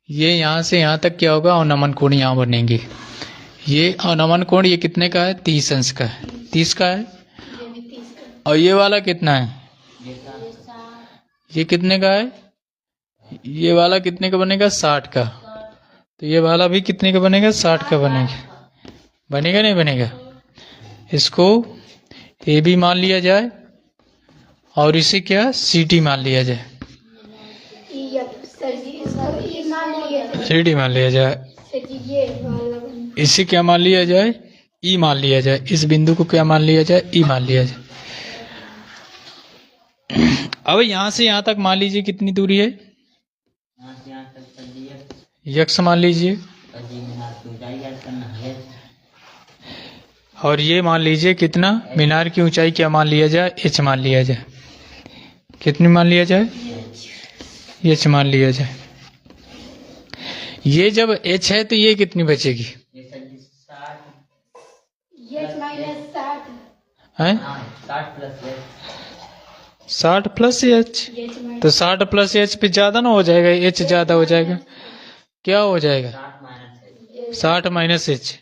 ये यहाँ से यहाँ तक क्या होगा? अवनमन कोण यहाँ बनेंगे। ये अवनमन कोण ये कितने का है? 30 अंश का है। 30 का है। और ये वाला कितना है? ये कितने का है? ये वाला कितने का बनेगा? 60 का। तो ये वाला भी कितने का बनेगा? 60 का बनेगा। बनेगा नहीं बनेगा? इसको ए भी मान लिया जाए और इसे क्या? सी डी मान लिया जाए। सी डी मान लिया जाए। इसे क्या मान लिया जाए? ई मान लिया जाए। इस बिंदु को क्या मान लिया जाए? ई मान लिया जाए। अब यहाँ से यहाँ तक मान लीजिए कितनी दूरी है? यहाँ से यहाँ तक कर दिया। यक्स मान लीजिए। मीनार की ऊंचाई ज्ञात करना है। और ये मान लीजिए कितना? मीनार की ऊंचाई क्या मान लिया जाए? एच मान लिया जाए। कितनी मान लिया जाए? एच मान लिया जाए। ये जब एच है तो ये कितनी बचेगी? ये 60 है? 60 प्लस है। 60 प्लस एच। तो 60 प्लस एच पे ज्यादा ना हो जाएगा? एच ज्यादा हो जाएगा। क्या हो जाएगा? 60 माइनस है। 60 माइनस एच।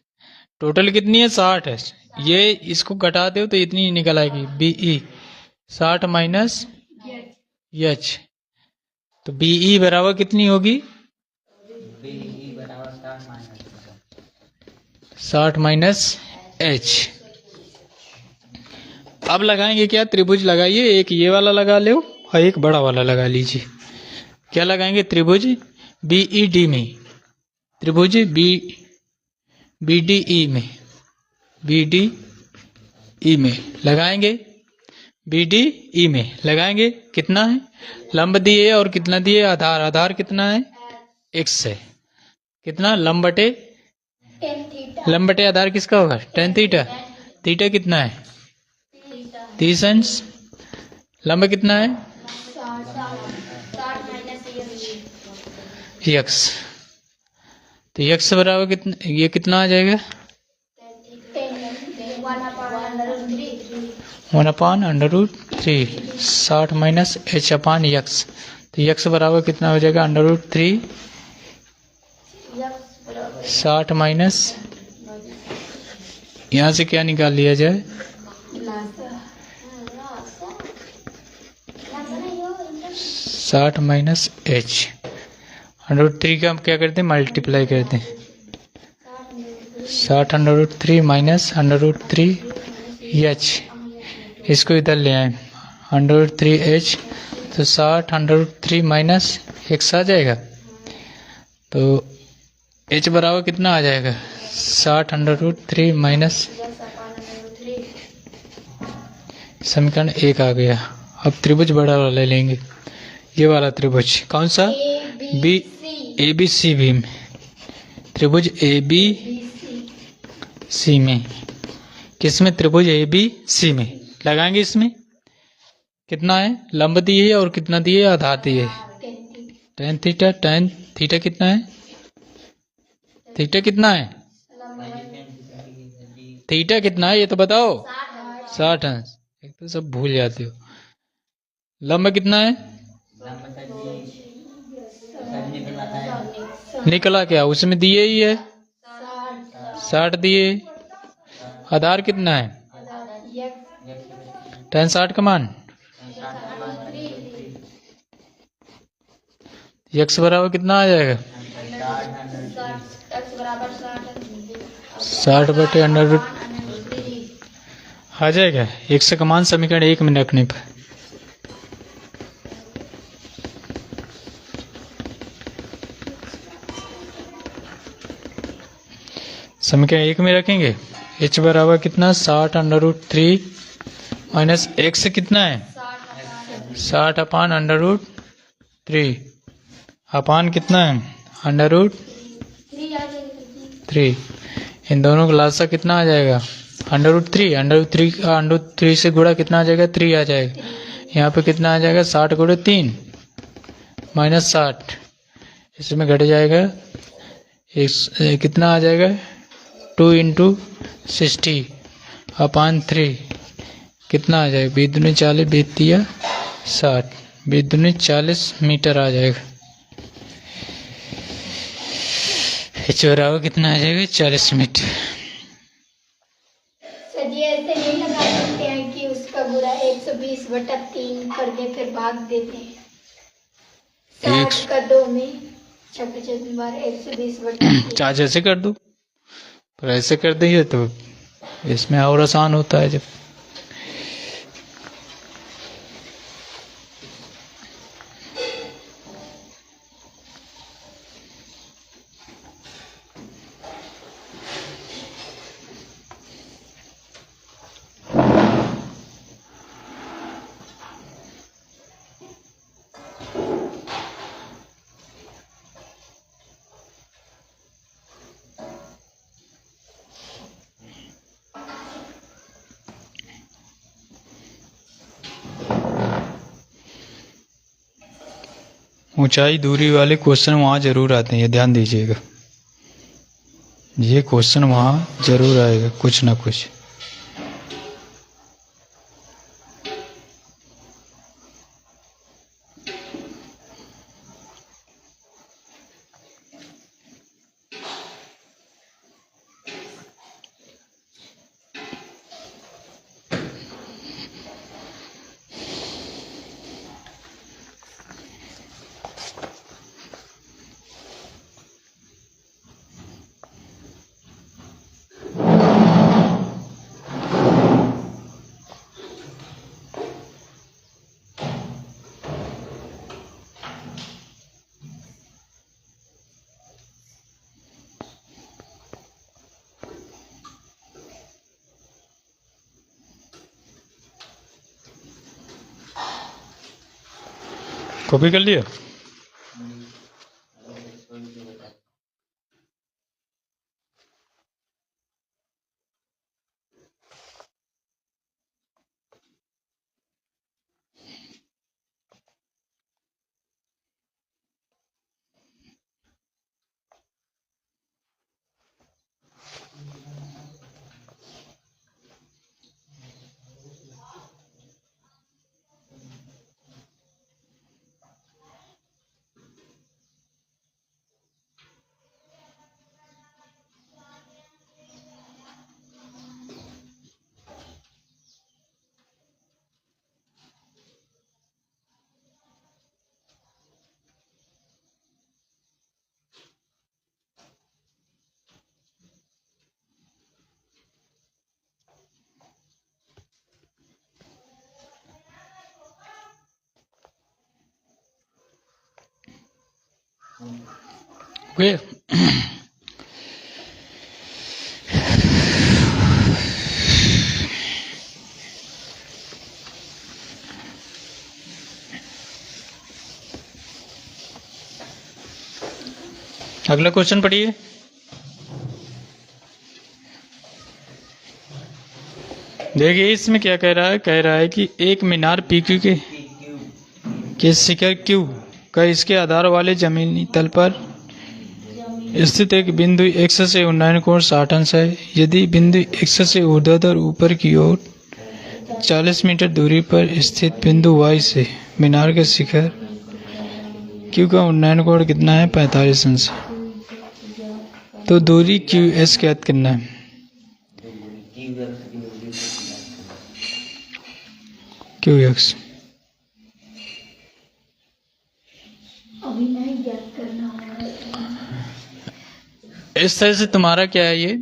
टोटल कितनी है? 60 है। ये इसको घटा दो तो इतनी निकल आएगी बीई। 60 minus H. तो बीई बराबर कितनी होगी? बीई बराबर 60 माइनस एच। अब लगाएंगे क्या? त्रिभुज लगाइए। एक ये वाला लगा लो और एक बड़ा वाला लगा लीजिए। क्या लगाएंगे? त्रिभुज बीईडी में, त्रिभुज बीडीई में, बीडीई में लगाएंगे। बीडीई में लगाएंगे। कितना है? लंब दिए और कितना दिए? आधार। आधार कितना है? एक्स है। कितना? लंब बटे आधार किसका होगा? tan theta. थीटा कितना है? 30 अंश। लंब कितना है? यक्स। तो यक्स बराबर कितना? ये कितना आ जाएगा? 1/√3। 60 माइनस एच अपान यक्स। तो यक्स बराबर कितना हो जाएगा? √3। 60 माइनस, यहाँ से क्या निकाल लिया जाए? 60 माइनस एच √3 का हम क्या करते हैं, मल्टीप्लाई करते हैं। 60 √3 माइनस √3h, इसको इधर ले आए √3h, तो 60 √3 माइनस x आ जाएगा। तो h बराबर कितना आ जाएगा, 60 √3 माइनस, समीकरण 1 आ गया। अब त्रिभुज बड़ा वाला लेंगे, ये वाला त्रिभुज कौन सा, B A B C B में, त्रिभुज ए बी सी में, किसमें, त्रिभुज ए बी सी में लगाएंगे। इसमें कितना है, लंब दिए है और कितना दिए, आधार दिए है, tan थीटा, tan थीटा कितना है, थीटा कितना है, थीटा कितना है ये तो बताओ, 60 है। एक तो सब भूल जाते हो। लंब कितना है, निकला क्या, उसमें दिए ही है 60 दिए। आधार कितना है, tan 60 का मान, x बराबर कितना आ जाएगा, 60/√3 आ जाएगा। x का मान समीकरण 1 में रखने पर समीकरण 1 में रखेंगे। h बराबर कितना, 60/√3 माइनस x कितना है, 60/√3 अपान कितना है, √3। इन दोनों का लासा कितना आ जाएगा, √3 से गुणा कितना आ जाएगा, 3 आ जाएगा। यहाँ पे कितना आ जाएगा, 60 गुणे 3 माइनस 60, इसमें घट जाएगा कितना आ जाएगा, 2 × 60/3 कितना आ जाएगा, 20 दूनी 40, 20 तिया 60, 20 दूनी 40 मीटर आ जाएगा। h बराबर कितना आ जाएगा, 40 मीटर। सर जी ऐसे नहीं लगा सकते हैं कि उसका गुणा 120/3 कर दे फिर भाग देते हैं, 60 का 2 में 26 बार 120/3। चार्ज ऐसे कर दो, पर ऐसे कर देंगे तो इसमें और आसान होता है। जब ऊंचाई दूरी वाले क्वेश्चन वहाँ जरूर आते हैं, ये ध्यान दीजिएगा। ये क्वेश्चन वहाँ जरूर आएगा कुछ ना कुछ। कॉपी कर लिया। ओके। अगला क्वेश्चन पढ़िए। देखिए इसमें क्या कह रहा है कि एक मीनार PQ के शिखर Q का इसके आधार वाले जमीनी तल पर स्थित एक बिंदु X से उन्नयन कोण 60 अंश है। यदि बिंदु X से ऊर्ध्वाधर ऊपर की ओर 40 मीटर दूरी पर स्थित बिंदु Y से मीनार के शिखर Q का उन्नयन कोण कितना है? 45 अंश। तो दूरी QS ज्ञात करना है। QX अभी नहीं ज्ञात करना होगा। इस तरह से तुम्हारा क्या है, ये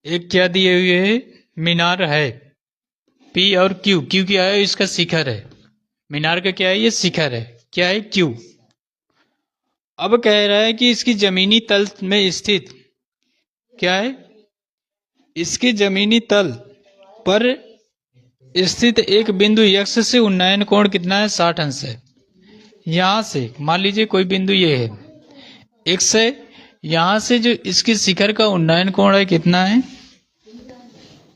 एक क्या दिए हुए है, मीनार है P और Q। Q क्या है? इसका शिखर है। मीनार का क्या है? ये शिखर है। क्या है? Q। अब कह रहा है कि इसकी जमीनी तल में स्थित क्या है? इसके जमीनी तल पर स्थित एक बिंदु X से उन्नयन कोण कितना है? 60 अंश है। यहां से मान लीजिए कोई बिंदु ये है X है, यहां से जो इसके शिखर का उन्नयन कोण है कितना है?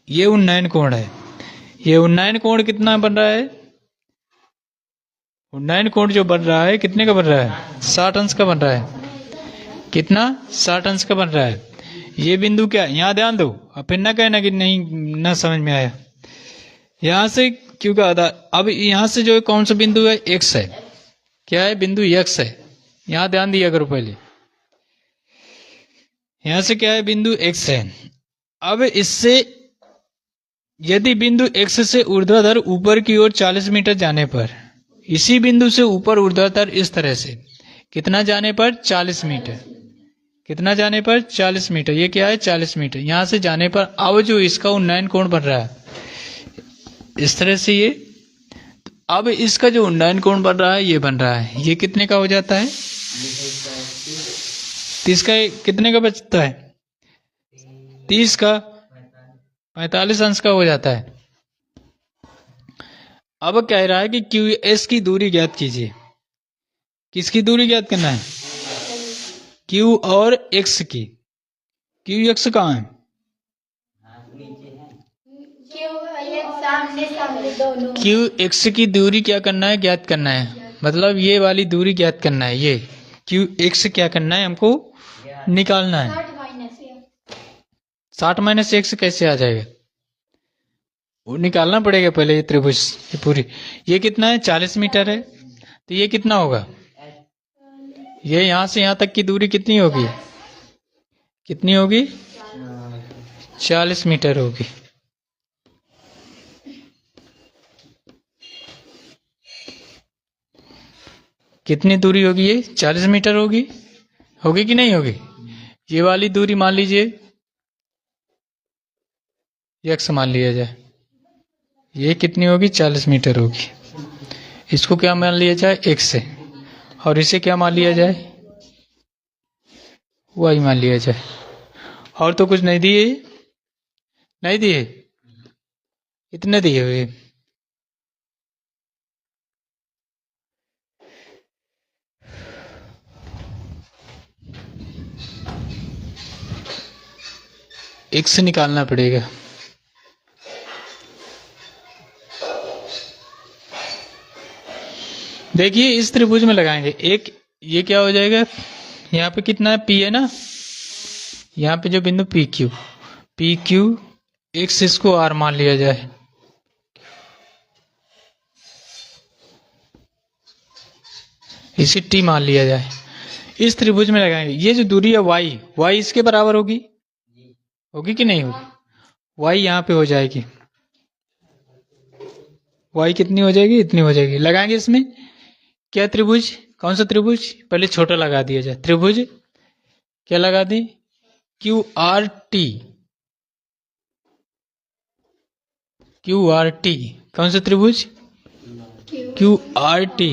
ये उन्नयन कोण है। ये उन्नयन कोण कितना बन रहा है? उन्नयन कोण जो बन रहा है कितने का बन रहा है? 60 अंश का बन रहा है। कितना? 60 अंश का बन रहा है। ये बिंदु क्या है? यहाँ ध्यान दो, अब फिर ना कहना कि नहीं ना समझ में आया। यहां से Q का आधार, अब यहां से जो कौन सा बिंदु है? X है। क्या है? बिंदु X है। यहां ध्यान दिया करो पहले। यहां से क्या है? बिंदु X है। अब इससे यदि बिंदु X से ऊर्ध्वाधर ऊपर की ओर 40 मीटर जाने पर, इसी बिंदु से ऊपर ऊर्ध्वाधर इस तरह से कितना जाने पर? 40 मीटर। कितना जाने पर? 40 मीटर। ये क्या है? 40 मीटर। यहां से जाने पर अब जो इसका उन्नयन कोण बन रहा है इस तरह से, ये अब इसका जो उन्नयन कोण बन रहा है ये बन रहा है। ये कितने का हो जाता है? 30 का। कितने का बचता है? 30 का 45 अंश का हो जाता है। अब कह रहा है कि QS की दूरी ज्ञात कीजिए। किसकी दूरी ज्ञात करना है? Q और X की। QX कहाँ है? सामने सामने दोनों। QX की दूरी क्या करना है? ज्ञात करना है। मतलब ये वाली दूरी ज्ञात करना है। ये QX क्या करना है? हमको निकालना है। 60 माइनस X कैसे आ जाएगा? वो निकालना पड़ेगा पहले। ये त्रिभुज ये पूरी, ये कितना है? 40 मीटर है। तो ये कितना होगा? ये यहां से यहां तक की दूरी कितनी होगी? कितनी होगी? 40 मीटर होगी। कितनी दूरी होगी? ये 40 मीटर होगी। होगी कि नहीं होगी? ये वाली दूरी मान लीजिए X मान लिया जाए। ये कितनी होगी? 40 मीटर होगी। इसको क्या मान लिया जाए? X से। और इसे क्या मान लिया जाए? Y मान लिया जाए। और तो कुछ नहीं दिए? नहीं दिए? इतने दिए हुए। X निकालना पड़ेगा। देखिए इस त्रिभुज में लगाएंगे एक, ये क्या हो जाएगा? यहाँ पे कितना है? P है ना। यहाँ पे जो बिंदु PQ X, इसको R मान लिया जाए। इसे T मान लिया जाए। इस त्रिभुज में लगाएंगे। ये जो दूरी है Y इसके बराबर होगी। होगी कि नहीं होगी? Y यहाँ पे हो जाएगी। Y कितनी हो जाएगी? इतनी हो जाएगी। लगाएंगे इसमें क्या त्रिभुज? कौन सा त्रिभुज? पहले छोटा लगा दिया जाए। त्रिभुज क्या लगा दी? QRT। QRT कौन सा त्रिभुज? QRT।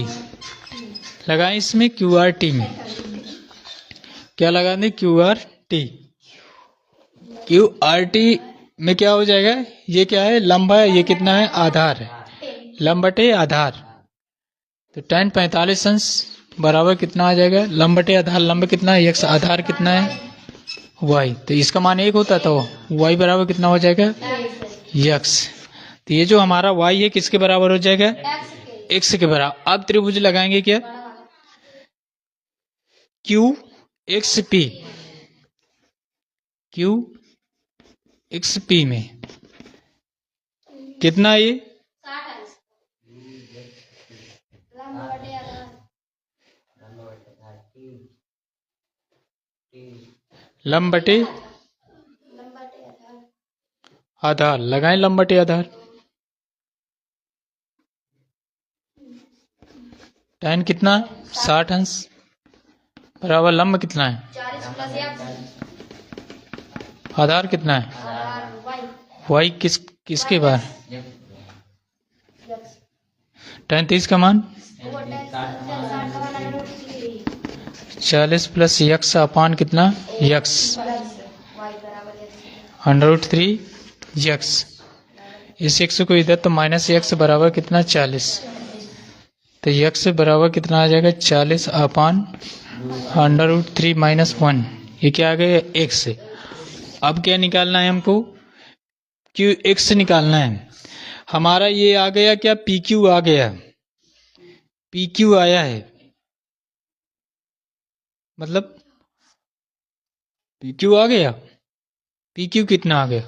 लगाएं इसमें क्यू आर टी में, क्या लगा दें Q R T. Q R T में क्या हो जाएगा, ये क्या है लंब है, ये कितना है आधार है, लंब बटे आधार। तो tan 45 अंश बराबर कितना आ जाएगा, लंब बटे आधार, लंब कितना है x, आधार कितना है y, तो इसका मान 1 होता तो y बराबर कितना हो जाएगा x। तो ये जो हमारा y है किसके बराबर हो जाएगा, x के बराबर। अब त्रिभुज लगाएंगे क्या, Q x P, Q x P में कितना है ये, लंब बटे आधार, लगाएं लंब बटे आधार। tan कितना 60 अंश बराबर लंब कितना है, 40 प्लस आधार कितना है y, किसके बार, tan 30 का मान 40 प्लस x अपान कितना x, √3 x। इस x को इधर तो माइनस x बराबर कितना 40, तो x बराबर कितना आ जाएगा 40 अपान √3 माइनस 1, ये क्या आ गया x। अब क्या निकालना है हमको, क्यू एक्स निकालना है। हमारा ये आ गया क्या, पी क्यू आ गया, पी क्यू आया है, मतलब पी क्यू आ गया, पी क्यू कितना आ गया,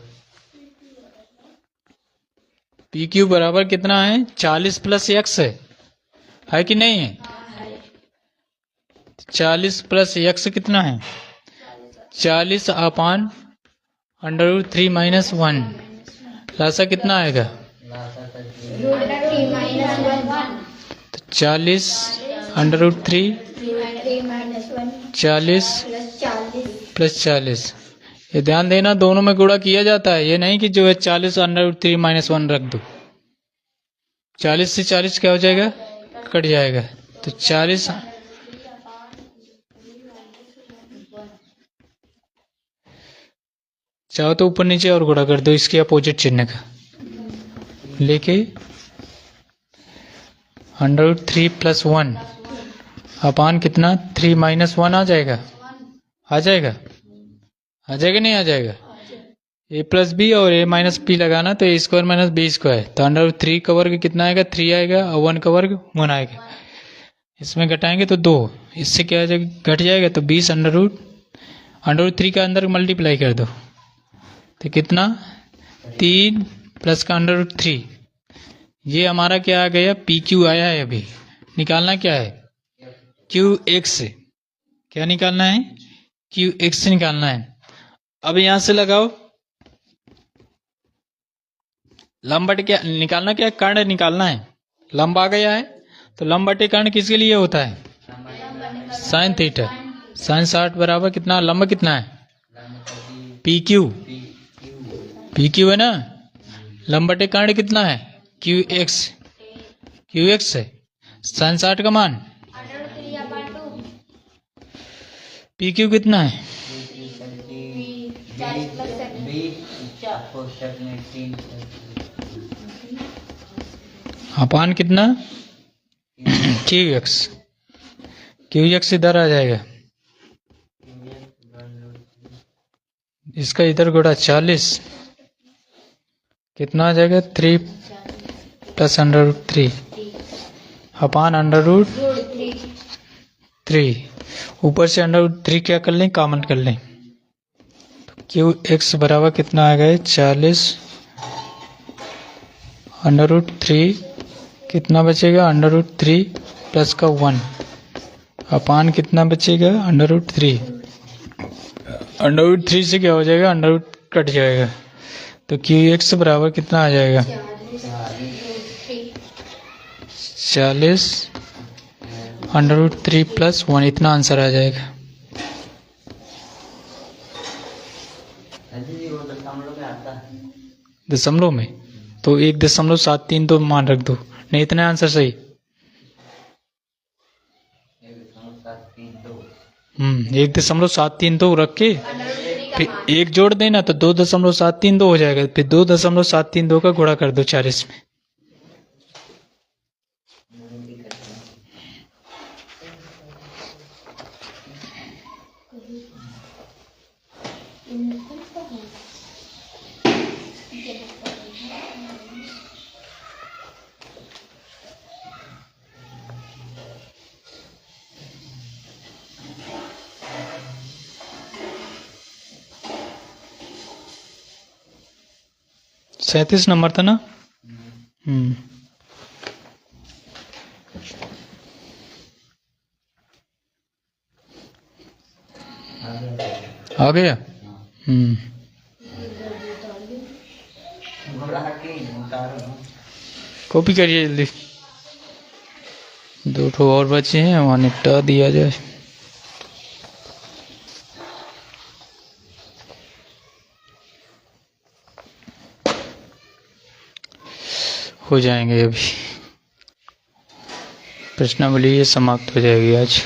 पी क्यू बराबर कितना है 40 प्लस एक्स है कि नहीं है, 40 प्लस एक्स कितना है 40 अपान √3 माइनस 1, लासा कितना आएगा, तो 40 √3 40 प्लस 40। ये ध्यान देना दोनों में गुणा किया जाता है, ये नहीं कि जो है 40 √3 माइनस 1 रख दो, 40 से 40 क्या हो जाएगा कट जाएगा, तो 40 चाहो तो ऊपर नीचे और गुणा कर दो इसके अपोजिट चिन्ह का लेके, √3 प्लस 1 अपान कितना 3 माइनस 1 आ जाएगा, आ जाएगा, आ जाएगा नहीं आ जाएगा, a प्लस बी और a माइनस पी लगाना तो a square minus B square, तो √3 का वर्ग कितना आएगा 3 आएगा और 1 का वर्ग 1 आएगा, इसमें घटाएंगे तो 2, इससे क्या आ जाएगा घट जाएगा तो 20 √3 का अंदर मल्टीप्लाई कर दो तो कितना 3 प्लस का √3, ये हमारा क्या आ गया पी क्यू आया है। अभी निकालना क्या है क्यू एक्स, क्या निकालना है क्यू एक्स निकालना है। अब यहां से लगाओ लंब बटे क्या निकालना, क्या कर्ण निकालना है, लंब आ गया है तो लंब बटे कर्ण किसके लिए होता है साइन थीटा, साइन 60 बराबर कितना लंब कितना है पी क्यू, पी क्यू है ना, लंब बटे कर्ण कितना है क्यू एक्स, क्यू एक्स है साइन 60 का मान, पी क्यू कितना है अपान कितना क्यू एक्स, क्यू एक्स इधर आ जाएगा, इसका इधर गुणा 40 कितना आ जाएगा 3 प्लस √3 अपान √3, ऊपर से √3 क्या कर लें कॉमन कर लें, तो क्यू एक्स बराबर कितना आ गया 40 √3 कितना बचेगा √3 प्लस का 1 अपान कितना बचेगा √3, √3 से क्या हो जाएगा कट जाएगा तो क्यू एक्स बराबर कितना आ जाएगा 40 √3 प्लस 1, इतना आंसर आ जाएगा। दशमलव में तो 1.73 तो मान रख दो, नहीं इतना आंसर सही। 1.73 तो रख के √3 का फिर मान। एक जोड़ देना तो 2.732 हो जाएगा, फिर 2.732 का गुणा कर दो 40 में। सैंतीस नंबर था ना। आ गया। कॉपी करिए जल्दी, 2 ठो और बचे हैं, वहाँ निपटा दिया जाए। हो जाएंगे अभी, प्रश्नावली ये समाप्त हो जाएगी आज।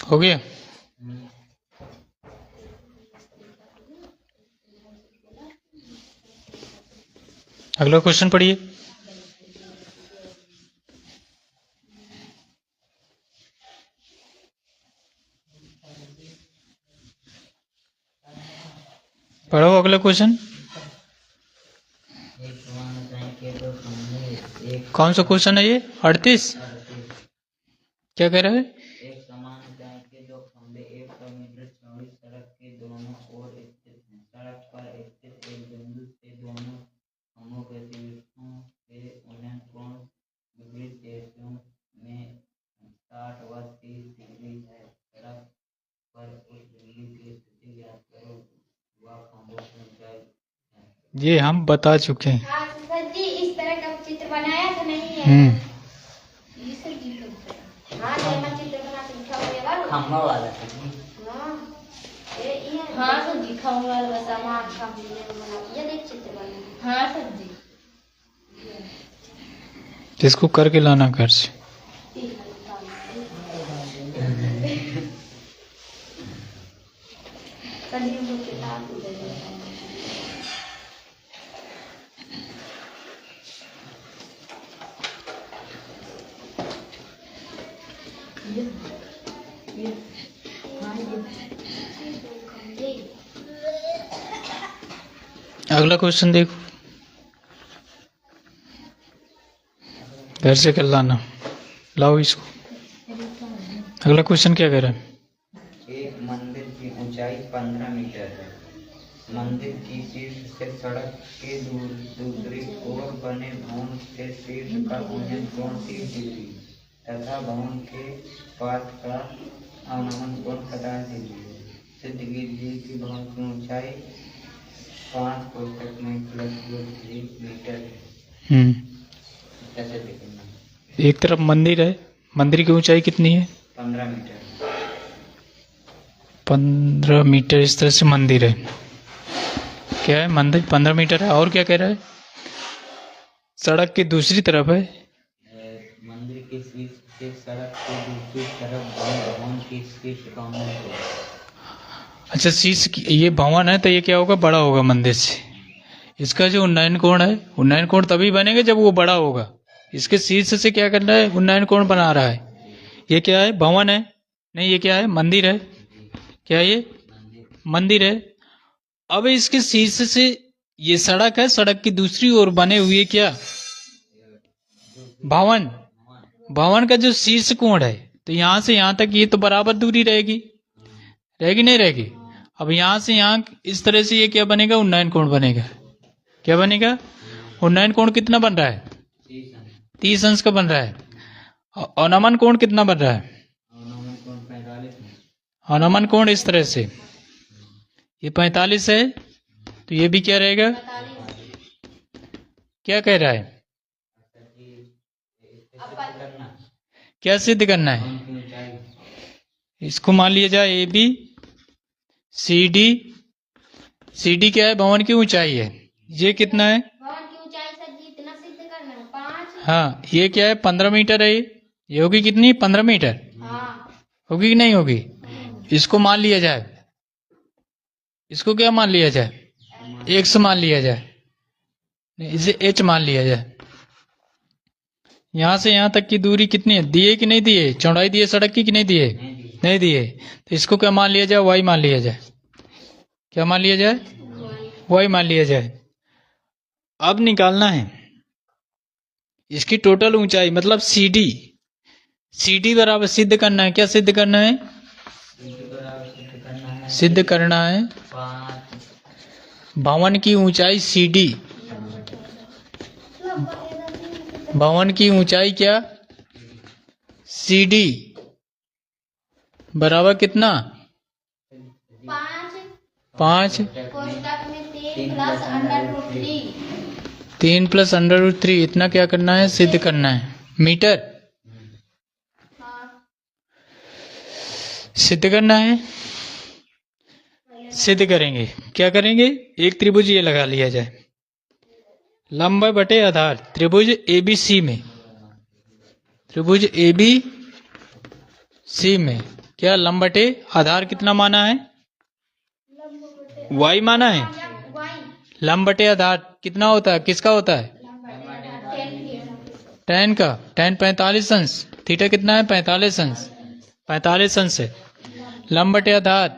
हो गया। अगला क्वेश्चन पढ़िए। पढ़ो अगला क्वेश्चन। एक समान ऊंचाई के दो खंभे एक कौन सा क्वेश्चन है ये? 38। क्या कह रहा है? एक समान ऊंचाई के दो खंभे 100 मीटर चौड़ी सड़क के दोनों ओर स्थित हैं। सड़क पर स्थित एक बिंदु से दोनों खंभों के शीर्षों से उन्नयन कोण विपरीत दिशाओं में 60 व 30 डिग्री है। सड़क पर उस बिंदु की स्थिति ज्ञात करो व खंभों की ऊंचाई है। ये हम बता चुके हैं। हाँ सर जी, इस तरह का चित्र बनाया तो नहीं है। ये सर जी का हाँ जैसा चित्र बना के दिखा हुआ है खंभा वाला हाँ ये हाँ सर जी खाऊंगा वाला बस सामान का बिल्ले बना ये देख चित्र बना हाँ सर जी इसको करके लाना घर से। सर जी वो किताब दे देते हैं। अगला क्वेश्चन देखो, घर से कर लाना। लाओ इसको। अगला क्वेश्चन क्या कह रहा है? एक मंदिर की ऊंचाई 15 मीटर है। मंदिर की शीर्ष से सड़क के दूसरी ओर बने भवन के शीर्ष का उन्नयन कोण 30 डिग्री तथा भवन के पास का अवनमन कोण 50 डिग्री है। सिद्ध कीजिए कि भवन की ऊंचाई 5 कोष्ठक में प्लस 3 मीटर है। कैसे देखना? एक तरफ मंदिर है, मंदिर की ऊंचाई कितनी है? 15 मीटर। 15 मीटर इस तरह से मंदिर है। क्या है? मंदिर 15 मीटर है। और क्या कह रहा है? सड़क की दूसरी तरफ है। मंदिर के शीर्ष से सड़क के दूसरी तरफ भवन के शीर्ष का उन्नयन कोण। अच्छा, शीर्ष ये भवन है तो ये क्या होगा? बड़ा होगा मंदिर से। इसका जो उन्नयन कोण है, उन्नयन कोण तभी बनेगा जब वो बड़ा होगा। इसके शीर्ष से क्या करना है? उन्नयन कोण बना रहा है। ये क्या है? भवन है? नहीं, ये क्या है? मंदिर है। क्या है ये? मंदिर है। अब इसके शीर्ष से ये सड़क है, सड़क की दूसरी ओर बने हुए क्या? भवन। भवन का जो शीर्ष कोण है, तो यहां से यहां तक ये तो बराबर दूरी रहेगी, रहेगी नहीं रहेगी? अब यहां से यहां इस तरह से ये क्या बनेगा? उन्नयन कोण बनेगा। क्या बनेगा? उन्नयन कोण कितना बन रहा है? 30 अंश का बन रहा है। अवनमन कोण कितना बन रहा है? अवनमन कोण 45 है। अवनमन कोण इस तरह से ये 45 है, तो ये भी क्या रहेगा? क्या कह रहा है? क्या सिद्ध करना है? इसको मान लिया जाए A B C D. C D क्या है? भवन की ऊंचाई है। ये कितना है? भवन की ऊंचाई सर जी इतना सिद्ध करना है 5। हाँ, ये क्या है? 15 मीटर है। ये होगी कितनी? 15 मीटर हाँ होगी कि नहीं होगी? इसको मान लिया जाए। इसको क्या मान लिया जाए? x मान लिया जाए, इसे h मान लिया जाए। यहां से यहां तक की दूरी कितनी है? दिए कि नहीं दिए? चौड़ाई दिए सड़क की कि नहीं दिए? नहीं दिए। तो इसको क्या मान लिया जाए? y मान लिया जाए। क्या मान लिया जाए? y मान लिया जाए। अब निकालना है इसकी टोटल ऊंचाई, मतलब CD। CD बराबर सिद्ध करना है। क्या सिद्ध करना है? सिद्ध करना है। 5 भवन की ऊंचाई CD। भवन की ऊंचाई क्या? CD बराबर कितना? 5 3 प्लस √3। इतना क्या करना है? सिद्ध करना है। मीटर सिद्ध करना है। सिद्ध करेंगे, क्या करेंगे? एक त्रिभुज ये लगा लिया जाए, लंब बटे आधार। त्रिभुज ABC में, त्रिभुज ABC में क्या लंब बटे आधार कितना माना है? Y माना है। लंब बटे आधार कितना होता है? किसका होता है? tan का। tan 45 अंश। थीटा कितना है? 45 अंश। 45 अंश है। लंब बटे आधार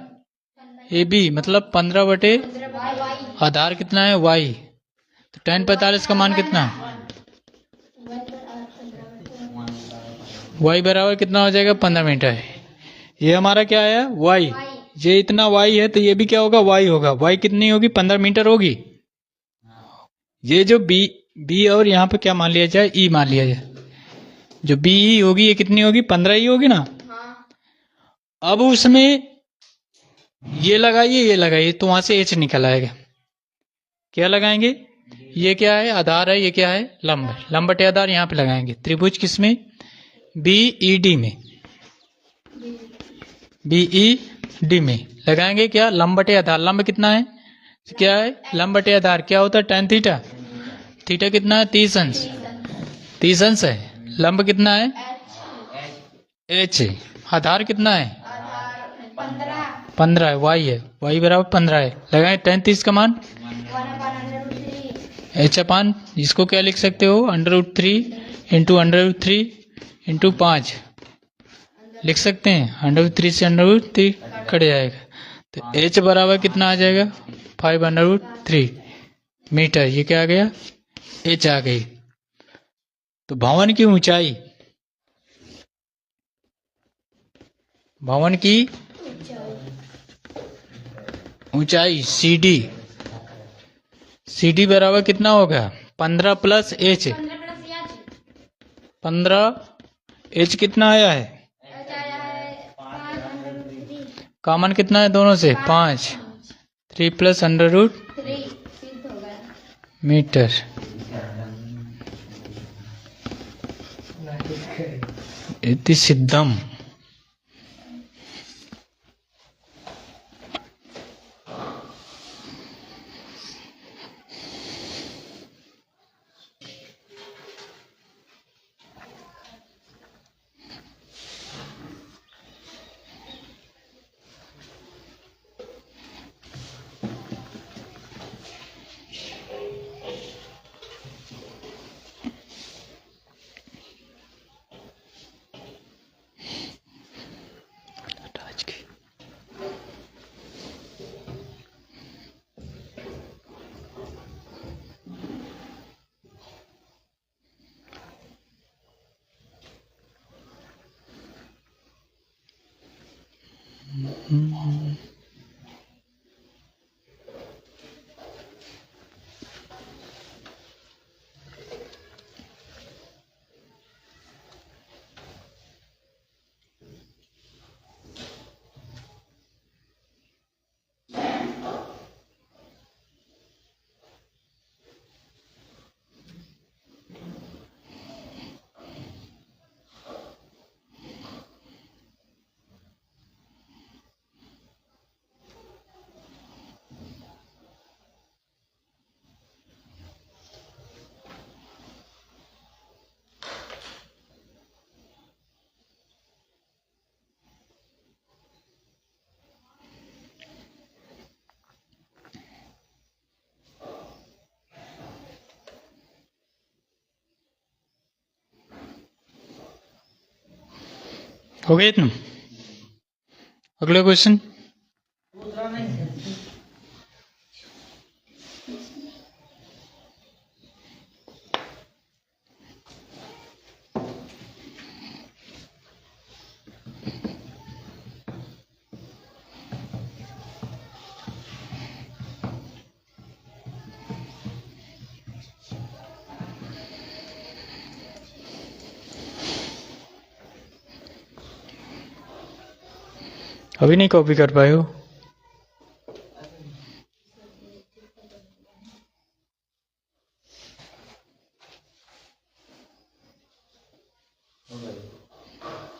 AB मतलब 15 बटे आधार कितना है? Y। तो tan 45 का मान कितना? Y बराबर कितना हो जाएगा? 15 मीटर। ये हमारा क्या है? Y। ये इतना Y है तो ये भी क्या होगा? Y होगा। Y कितनी होगी? 15 मीटर होगी। ये जो B और यहाँ पे क्या मान लिया जाए? E मान लिया जाए। जो BE होगी ये कितनी होगी? 15 ही होगी ना। अब उसमें ये लगाइए तो वहां से H निकल आएगा। क्या लगाएंगे? ये क्या है? आधार है। ये क्या है? लंब है। लंब बटे आधार यहाँ पे लगाएंगे। त्रिभुज किसमें? BED में। BED में लगाएंगे क्या? लंब बटे आधार। लंब कितना है? क्या है? लंब बटे आधार क्या होता है? tan theta. थीटा कितना है? 30 अंश। 30 अंश है। लंब कितना है? H। आधार कितना है? 15 है। Y है। Y बराबर 15 है। लगाए tan 30 का मान H अपान, इसको क्या लिख सकते हो? √3 इंटू √3 इंटू 5 लिख सकते हैं। √3 से √3 कट जाएगा तो H बराबर कितना आ जाएगा? 5√3 मीटर। ये क्या आ गया? H आ गई। तो भवन की ऊंचाई, भवन की ऊंचाई CD बराबर कितना होगा? 15 प्लस H। 15 H कितना आया है? कॉमन कितना है दोनों से? 5। 3 प्लस √3 मीटर। इति सिद्धम। हो गया इतना? अगला क्वेश्चन। अभी नहीं कॉपी कर पाए हो?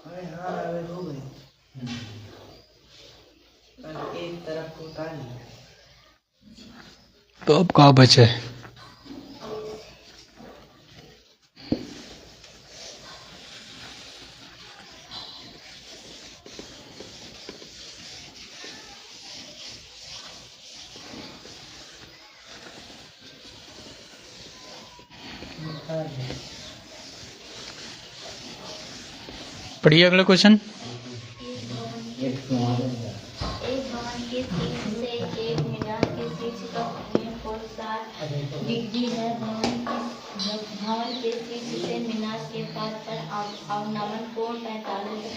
अरे हाँ अरे हो गई। पर एक तरफ को उतार लिया। तो अब कहाँ बचे? उतार लिया। एक पढ़िए अगला क्वेश्चन। भवन के शीर्ष से एक मीनार के शीर्ष का कोण 60 डिग्री है। भवन के शीर्ष से मीनार के पार पर अवनमन कोण 45 है।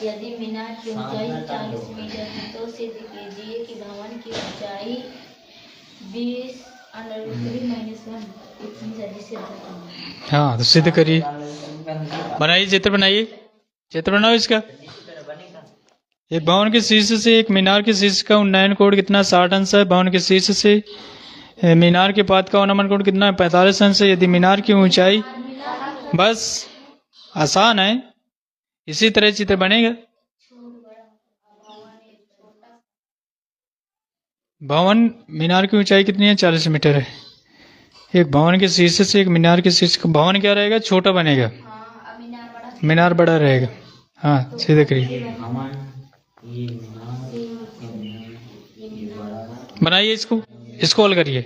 यदि मीनार की ऊंचाई 40 मीटर है तो सिद्ध कीजिए कि भवन की ऊंचाई 20√3-1 इतनी जल्दी सिद्ध करना। हाँ तो सिद्ध करिए, बनाइए, चित्र बनाइए, चित्र बनाओ इसका। एक भवन के शीर्ष से एक मीनार के शीर्ष का उन्नयन कोण कितना? 60 अंश है। भवन के शीर्ष से मीनार के पाद का अवनमन कोण कितना है? 45 अंश है। यदि मीनार की ऊंचाई, बस आसान है, इसी तरह चित्र बनेगा। भवन मीनार की ऊंचाई कितनी है? 40 मीटर है। एक भवन के शीर्ष से एक मीनार के शीर्ष का भवन क्या रहेगा? छोटा बनेगा, मीनार बड़ा रहेगा। हाँ सीधे करिए, बनाइए इसको, इसको हल करिए।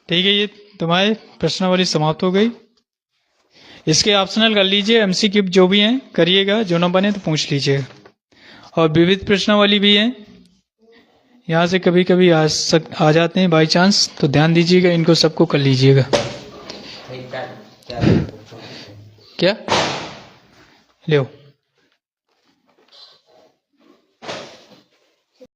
ठीक है, ये तुम्हारे प्रश्नावली समाप्त हो गई। इसके ऑप्शनल कर लीजिए, एमसीक्यू जो भी हैं करिएगा, जो ना बने तो पूछ लीजिएगा। और विविध प्रश्नावली भी हैं, यहाँ से कभी कभी आ जाते हैं बाई चांस, तो ध्यान दीजिएगा, इनको सबको कर लीजिएगा। क्या ले